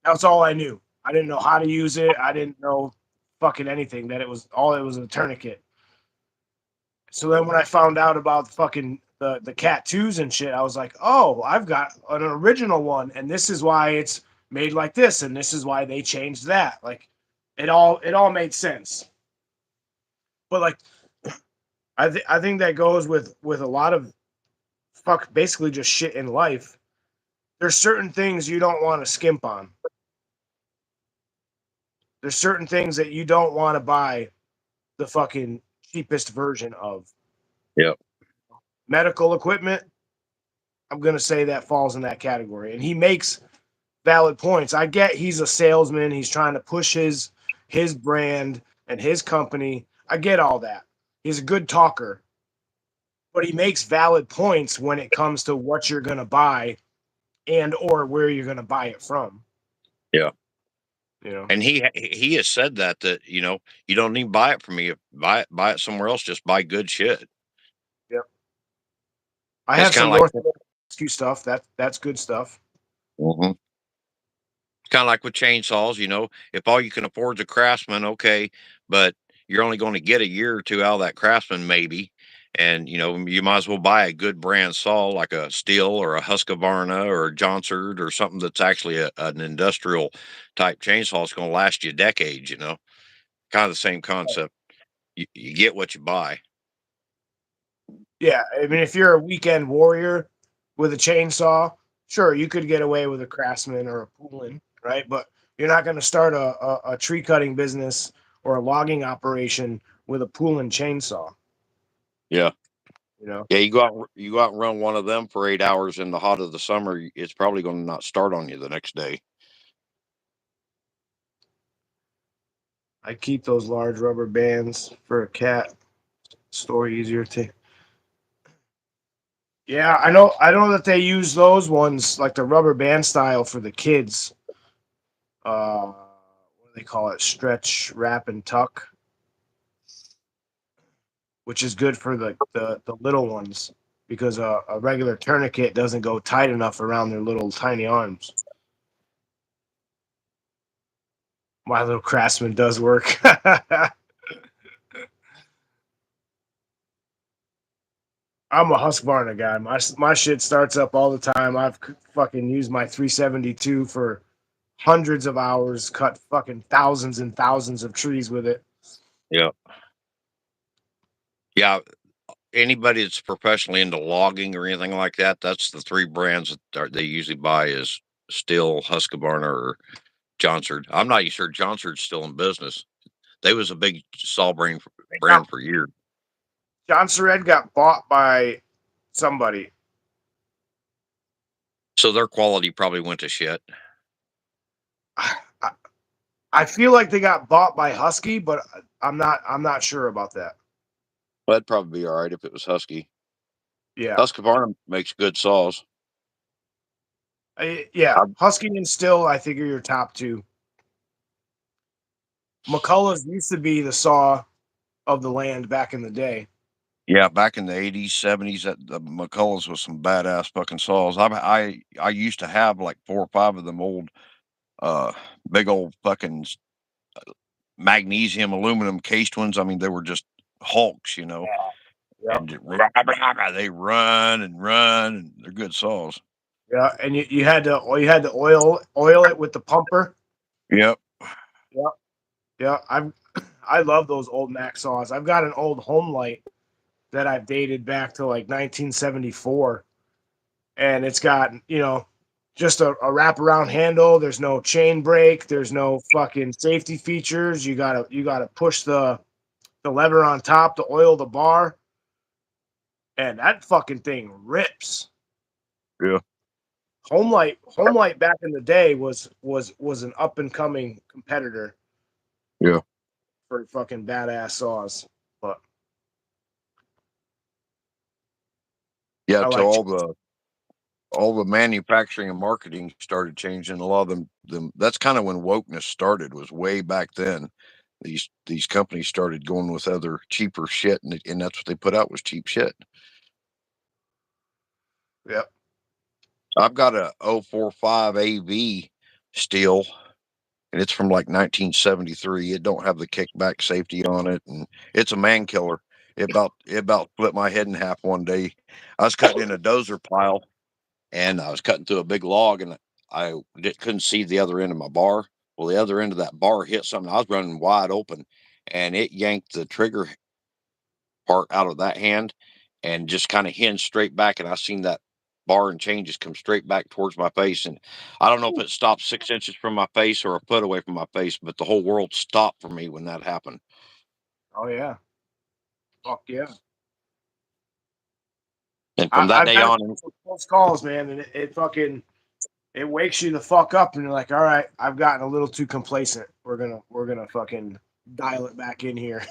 That's all I knew. I didn't know how to use it. I didn't know fucking anything. That it was a tourniquet. So then when I found out about fucking the Cat 2s and shit, I was like, oh, I've got an original one, and this is why it's made like this, and this is why they changed that. Like it all made sense. But like I think that goes with a lot of basically just shit in life. There's certain things you don't want to skimp on. There's certain things that you don't want to buy the fucking cheapest version of. Yep. Medical equipment, I'm gonna say that falls in that category. And he makes valid points. I get he's a salesman. He's trying to push his brand and his company. I get all that. He's a good talker, but he makes valid points when it comes to what you're going to buy and or where you're going to buy it from. Yeah. You know. And he has said that you know, you don't need to buy it from me. Buy it somewhere else. Just buy good shit. Yep. I It's have kind some of like North American Rescue stuff. That's good stuff. Mhm. Kind of like with chainsaws. You know, if all you can afford is a Craftsman, okay, but you're only going to get a year or two out of that Craftsman, maybe. And you know, you might as well buy a good brand saw like a Steel or a Husqvarna or a Johnsard or something that's actually an industrial type chainsaw. It's going to last you decades. You know, kind of the same concept. You get what you buy. Yeah, I mean, if you're a weekend warrior with a chainsaw, sure, you could get away with a Craftsman or a Poulin, right? But you're not going to start a tree cutting business or a logging operation with a Poulin chainsaw. Yeah. You know, Yeah, you go out and run one of them for 8 hours in the hot of the summer. It's probably going to not start on you the next day. I keep those large rubber bands for a cat. Store easier to. Yeah, I know. I know that they use those ones like the rubber band style for the kids. What do they call it? Stretch, wrap, and tuck, which is good for the little ones because a regular tourniquet doesn't go tight enough around their little tiny arms. My little Craftsman does work. I'm a Husqvarna guy. My shit starts up all the time. I've fucking used my 372 for hundreds of hours, cut fucking thousands and thousands of trees with it. Yeah. Yeah. Anybody that's professionally into logging or anything like that, that's the three brands they usually buy is Still, Husqvarna, or Johnsard. I'm not even sure Johnsard's still in business. They was a big saw Now, brand for years. John Sered got bought by somebody. So their quality probably went to shit. I, I feel like they got bought by Husky, but I'm not sure about that. That'd probably be all right if it was Husky. Yeah. Husqvarna makes good saws. Yeah, I, Husky and Still, I think are your top two. McCullough's used to be the saw of the land back in the day. yeah, back in the 80s, 70s, that the McCullough's was some badass fucking saws. I used to have like 4 or 5 of them old, uh, big old fucking magnesium aluminum cased ones. I mean, they were just hulks, you know, Yeah, and they run and run, and they're good saws. yeah, and you had to oil it with the pumper. Yep. Yeah, yeah. I love those old Mac saws. I've got an old Home Light that I've dated back to like 1974, and it's got just a wraparound handle. There's no chain brake. There's no fucking safety features. You gotta push the lever on top to oil the bar, and that fucking thing rips. Yeah. Home Light back in the day was an up and coming competitor Yeah. for fucking badass saws. But Yeah. I Till like all the manufacturing and marketing started changing. A lot of them that's kind of when wokeness started, was way back then. These companies started going with other cheaper shit, and that's what they put out was cheap shit. yep. I've got a 045 AV steel, and it's from like 1973. It don't have the kickback safety on it, and it's a man killer. It about split my head in half one day. I was cutting in a dozer pile, and I was cutting through a big log, and couldn't see the other end of my bar. Well, the other end of that bar hit something. I was running wide open, and it yanked the trigger part out of that hand and just kind of hinged straight back. And I seen that bar and chain just come straight back towards my face. And I don't know if it stopped 6 inches from my face or a foot away from my face, but the whole world stopped for me when that happened. Oh yeah. Fuck yeah. And from that I've day had on, some close calls, man, and it fucking it wakes you the fuck up, and you're like, all right, I've gotten a little too complacent. We're gonna fucking dial it back in here.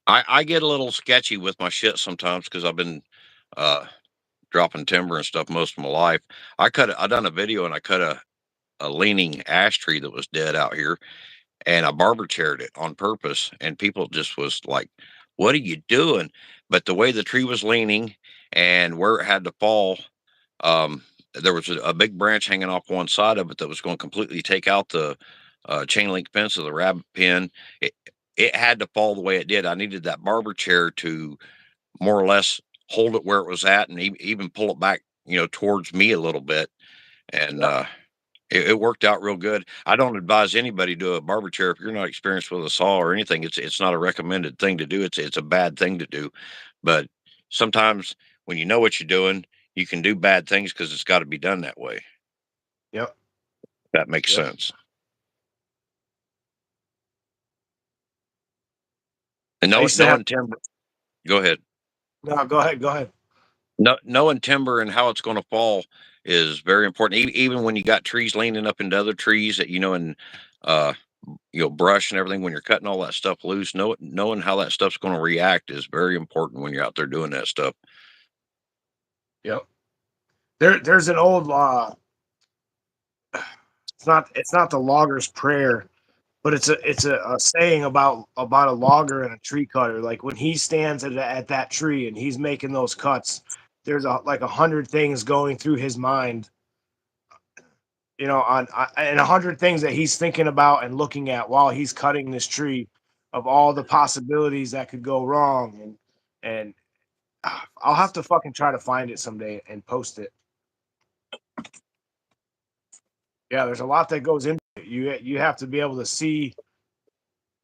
I get a little sketchy with my shit sometimes because I've been dropping timber and stuff most of my life. I done a video and I cut a leaning ash tree that was dead out here, and I barber chaired it on purpose, and people just was like, "What are you doing?" But the way the tree was leaning and where it had to fall, um, there was a big branch hanging off one side of it that was going to completely take out the chain link fence of the rabbit pen. It it had to fall the way it did. I needed that barber chair to more or less hold it where it was at, and even pull it back, towards me a little bit, and Yep. it worked out real good. I don't advise anybody to do a barber chair if you're not experienced with a saw or anything. It's not a recommended thing to do. It's a bad thing to do. But sometimes when you know what you're doing, you can do bad things because it's got to be done that way. Yep. That makes Yep. sense. And I used to have. knowing timber. Go ahead. No, go ahead. Go ahead. Knowing timber and how it's going to fall is very important. Even when you got trees leaning up into other trees that and uh, brush and everything, when you're cutting all that stuff loose, knowing how that stuff's going to react is very important when you're out there doing that stuff. Yep. There's an old it's not the logger's prayer, but it's a saying about a logger and a tree cutter. Like when he stands at that tree and he's making those cuts, there's like 100 things going through his mind, and 100 things that he's thinking about and looking at while he's cutting this tree, of all the possibilities that could go wrong. And I'll have to fucking try to find it someday and post it. Yeah, there's a lot that goes into it. You have to be able to see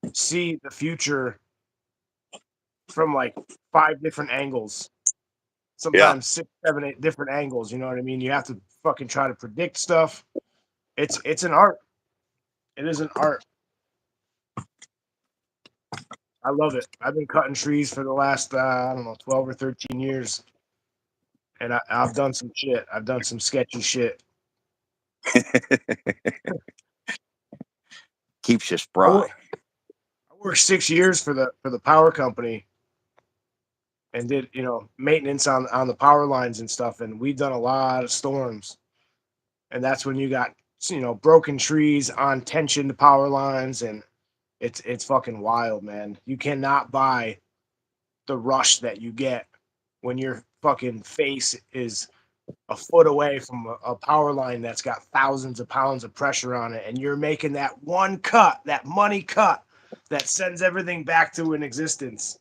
the future from like 5 different angles, sometimes 6, 7, 8 different angles. You know what I mean? You have to fucking try to predict stuff. It's an art. It is an art. I love it. I've been cutting trees for the last I don't know, 12 or 13 years, and I've done some shit. I've done some sketchy shit. Keeps you I spry. worked 6 years for the power company, and did maintenance on the power lines and stuff. And we've done a lot of storms, and that's when you got broken trees on tensioned power lines, and it's fucking wild, man. You cannot buy the rush that you get when your fucking face is a foot away from a power line that's got thousands of pounds of pressure on it, and you're making that one cut, that money cut that sends everything back to an existence.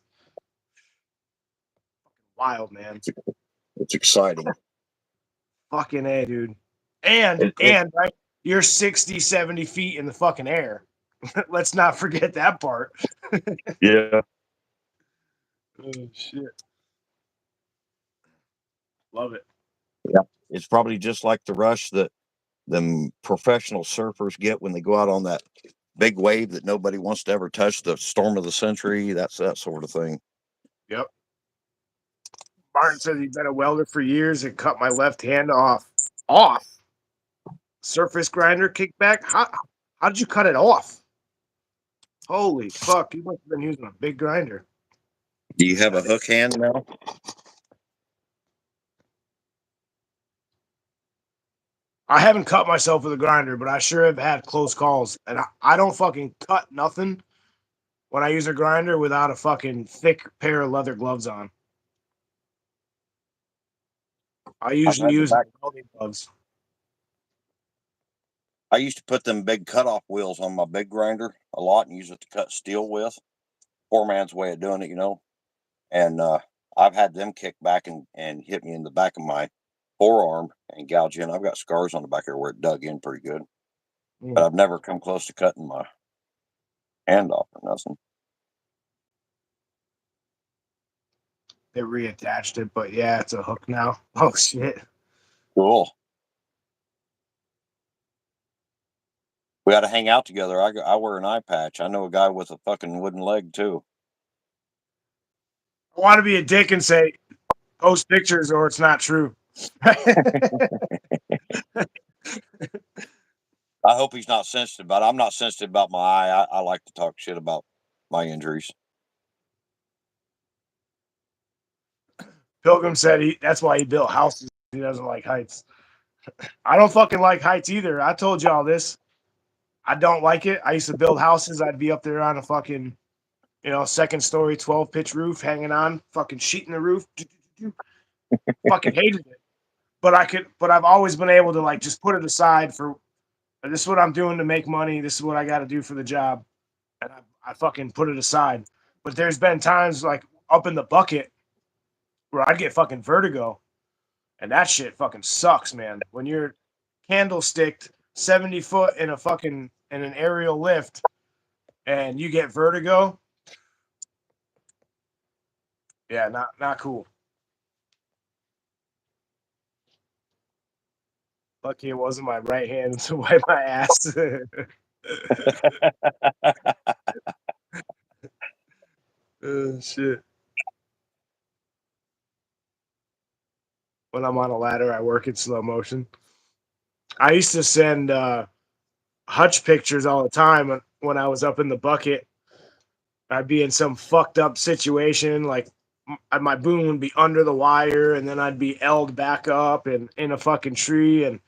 Wild, man. It's exciting. Fucking A, dude. And right, you're 60, 70 feet in the fucking air. Let's not forget that part. Yeah. Oh shit. Love it. Yeah. It's probably just like the rush that them professional surfers get when they go out on that big wave that nobody wants to ever touch, the storm of the century. That's that sort of thing. Yep. Martin says he's been a welder for years and cut my left hand off. Off. Surface grinder kickback. How did you cut it off? Holy fuck! You must have been using a big grinder. Do you have a hook hand now? I haven't cut myself with a grinder, but I sure have had close calls. And I don't fucking cut nothing when I use a grinder without a fucking thick pair of leather gloves on. I usually use welding gloves. I used to put them big cutoff wheels on my big grinder a lot and use it to cut steel with. Poor man's way of doing it. And I've had them kick back and hit me in the back of my forearm and gouge in. I've got scars on the back here where it dug in pretty good. But I've never come close to cutting my hand off or nothing. They reattached it, but yeah, it's a hook now. Oh shit. Cool. We got to hang out together. I wear an eye patch. I know a guy with a fucking wooden leg too. I want to be a dick and say post pictures or it's not true. I hope he's not sensitive about it. I'm not sensitive about my eye. I like to talk shit about my injuries. Pilgrim said that's why he built houses. He doesn't like heights. I don't fucking like heights either. I told y'all this. I don't like it. I used to build houses. I'd be up there on a fucking, second story, 12 pitch roof, hanging on, fucking sheet in the roof. Fucking hated it. But I've always been able to like just put it aside for this is what I'm doing to make money. This is what I got to do for the job. And I fucking put it aside. But there's been times like up in the bucket where I'd get fucking vertigo. And that shit fucking sucks, man. When you're candlesticked 70 foot in an aerial lift and you get vertigo. Yeah, not cool. Lucky it wasn't my right hand to wipe my ass. Shit. When I'm on a ladder, I work in slow motion. I used to send hutch pictures all the time when I was up in the bucket. I'd be in some fucked up situation, like my boom would be under the wire, and then I'd be elled back up and in a fucking tree, and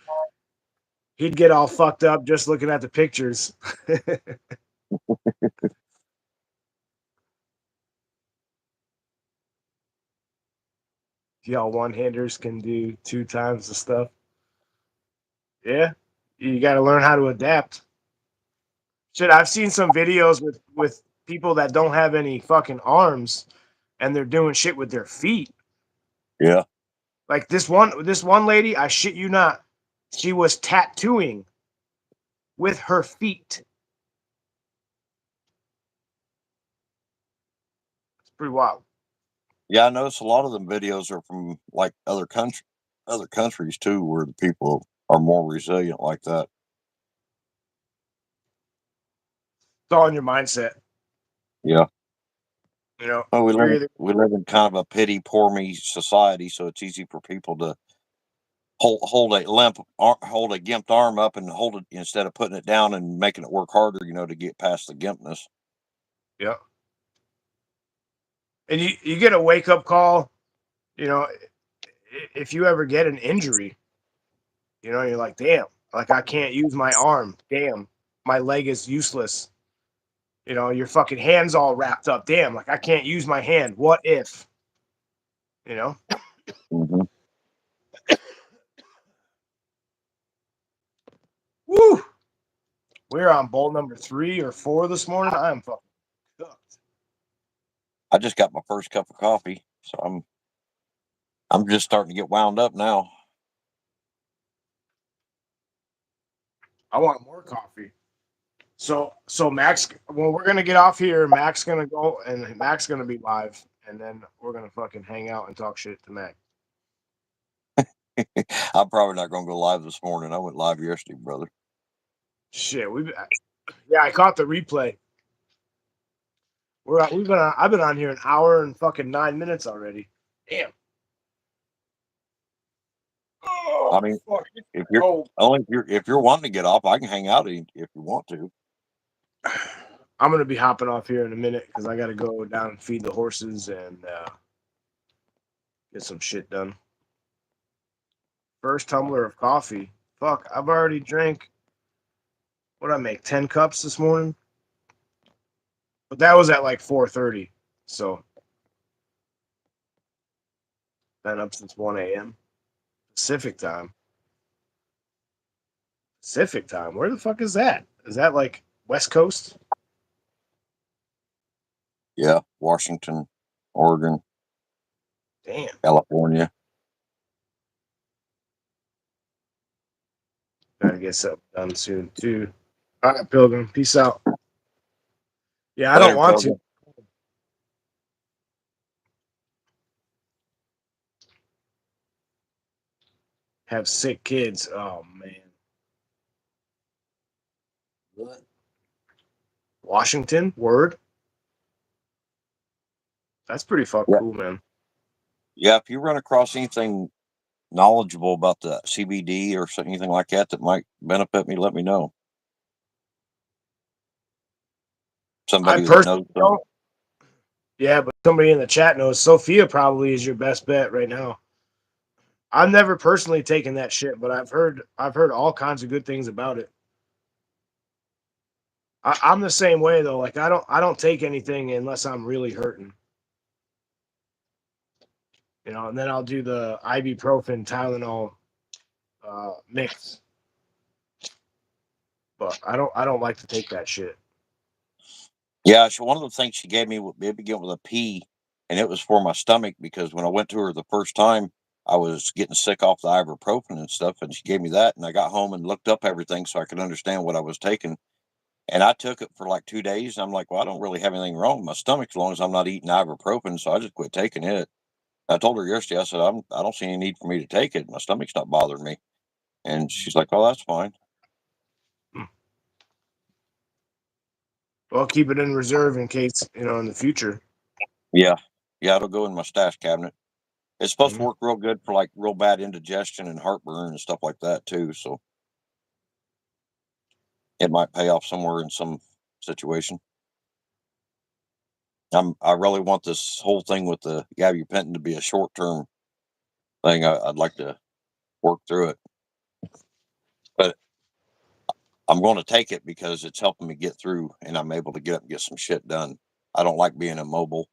he'd get all fucked up just looking at the pictures. Y'all one-handers can do 2 times the stuff. Yeah, you got to learn how to adapt. Shit, I've seen some videos with people that don't have any fucking arms, and they're doing shit with their feet. Yeah. Like this one lady, I shit you not, she was tattooing with her feet. It's pretty wild. Yeah, I noticed a lot of them videos are from like other countries too, where the people are more resilient like that. It's all in your mindset. Yeah. Well, You're we live in kind of a pity poor me society, so it's easy for people to hold a gimped arm up and hold it instead of putting it down and making it work harder, to get past the gimpness. Yeah. And you get a wake up call, if you ever get an injury, you're like, damn, like I can't use my arm. Damn, my leg is useless. Your fucking hand's all wrapped up. Damn, like I can't use my hand. What if? Mm-hmm. Woo! We're on bowl number 3 or 4 this morning. I am fucking cooked. I just got my first cup of coffee, so I'm just starting to get wound up now. I want more coffee. So Max, well, we're gonna get off here. Mac's gonna go, and Mac's gonna be live, and then we're gonna fucking hang out and talk shit to Mac. I'm probably not going to go live this morning. I went live yesterday, brother. Shit, I caught the replay. I've been on here an hour and fucking 9 minutes already. Damn. Oh, I mean, if you're wanting to get off, I can hang out if you want to. I'm gonna be hopping off here in a minute because I gotta go down and feed the horses and get some shit done. First tumbler of coffee. Fuck, I've already drank. What did I make? 10 cups this morning. But that was at like 4:30. So been up since 1 a.m. Pacific time. Pacific time. Where the fuck is that? Is that like West Coast? Yeah, Washington, Oregon, Damn. California. Gotta get something done soon too. All right, Pilgrim. Peace out. Yeah, I don't want to. Have sick kids. Oh man. What? Washington? Word? That's pretty fucking cool, man. Yeah, if you run across anything knowledgeable about the CBD or anything like that that might benefit me, let me know. I Somebody that personally knows don't. Yeah, but somebody in the chat knows. Sophia probably is your best bet right now. I've never personally taken that shit, but I've heard all kinds of good things about it. I'm the same way though. Like I don't take anything unless I'm really hurting. You know, and then I'll do the ibuprofen Tylenol mix. But I don't like to take that shit. Yeah, one of the things she gave me would begin with a P, and it was for my stomach because when I went to her the first time, I was getting sick off the ibuprofen and stuff, and she gave me that, and I got home and looked up everything so I could understand what I was taking. And I took it for like 2 days. And I'm like, well, I don't really have anything wrong with my stomach as long as I'm not eating ibuprofen. So I just quit taking it. I told her yesterday, I said, I don't see any need for me to take it. My stomach's not bothering me. And she's like, oh, that's fine. Well, keep it in reserve in case, you know, in the future. Yeah. Yeah, it'll go in my stash cabinet. It's supposed to Mhm. work real good for like real bad indigestion and heartburn and stuff like that too. So it might pay off somewhere in some situation. I really want this whole thing with the gabapentin to be a short term thing. I'd like to work through it, but I'm going to take it because it's helping me get through, and I'm able to get up and get some shit done. I don't like being immobile.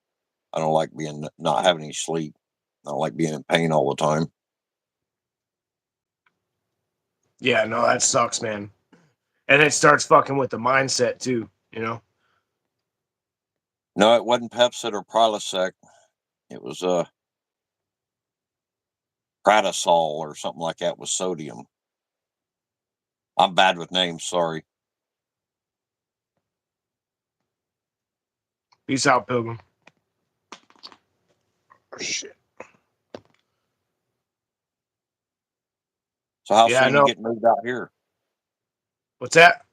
I don't like being not having any sleep. I don't like being in pain all the time. Yeah, no, that sucks, man. And it starts fucking with the mindset too, you know? No, it wasn't Pepsid or Prilosec. It was Pradisol or something like that with sodium. I'm bad with names. Sorry. Peace out, Pilgrim. Oh, shit. So how Yeah, I soon you know. getting moved out here? What's that?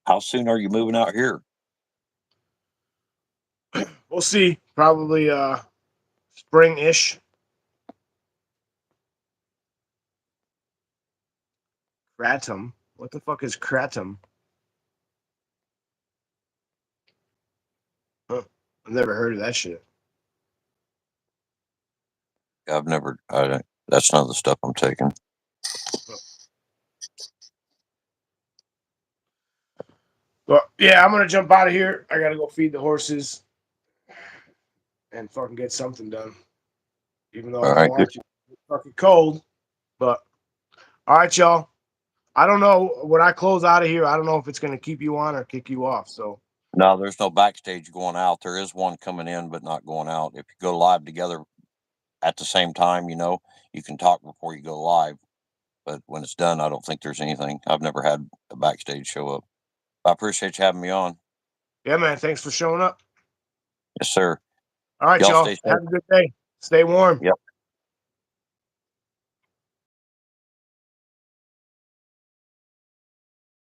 How soon are you moving out here? We'll see. Probably spring-ish. Kratom. What the fuck is kratom? Huh. I've never heard of that shit. I've never. That's none of the stuff I'm taking. Well, yeah, I'm gonna jump out of here. I gotta go feed the horses and fucking get something done. Even though All I don't right. want to. It's fucking cold. But all right, y'all. I don't know when I close out of here. I don't know if it's gonna keep you on or kick you off. So No, there's no backstage going out. There is one coming in, but not going out. If you go live together at the same time, you can talk before you go live. But when it's done, I don't think there's anything. I've never had a backstage show up. I appreciate you having me on. yeah, man. Thanks for showing up. Yes, sir. All right, Y'all y'all. stay safe. Have a good day. Stay warm. Yep.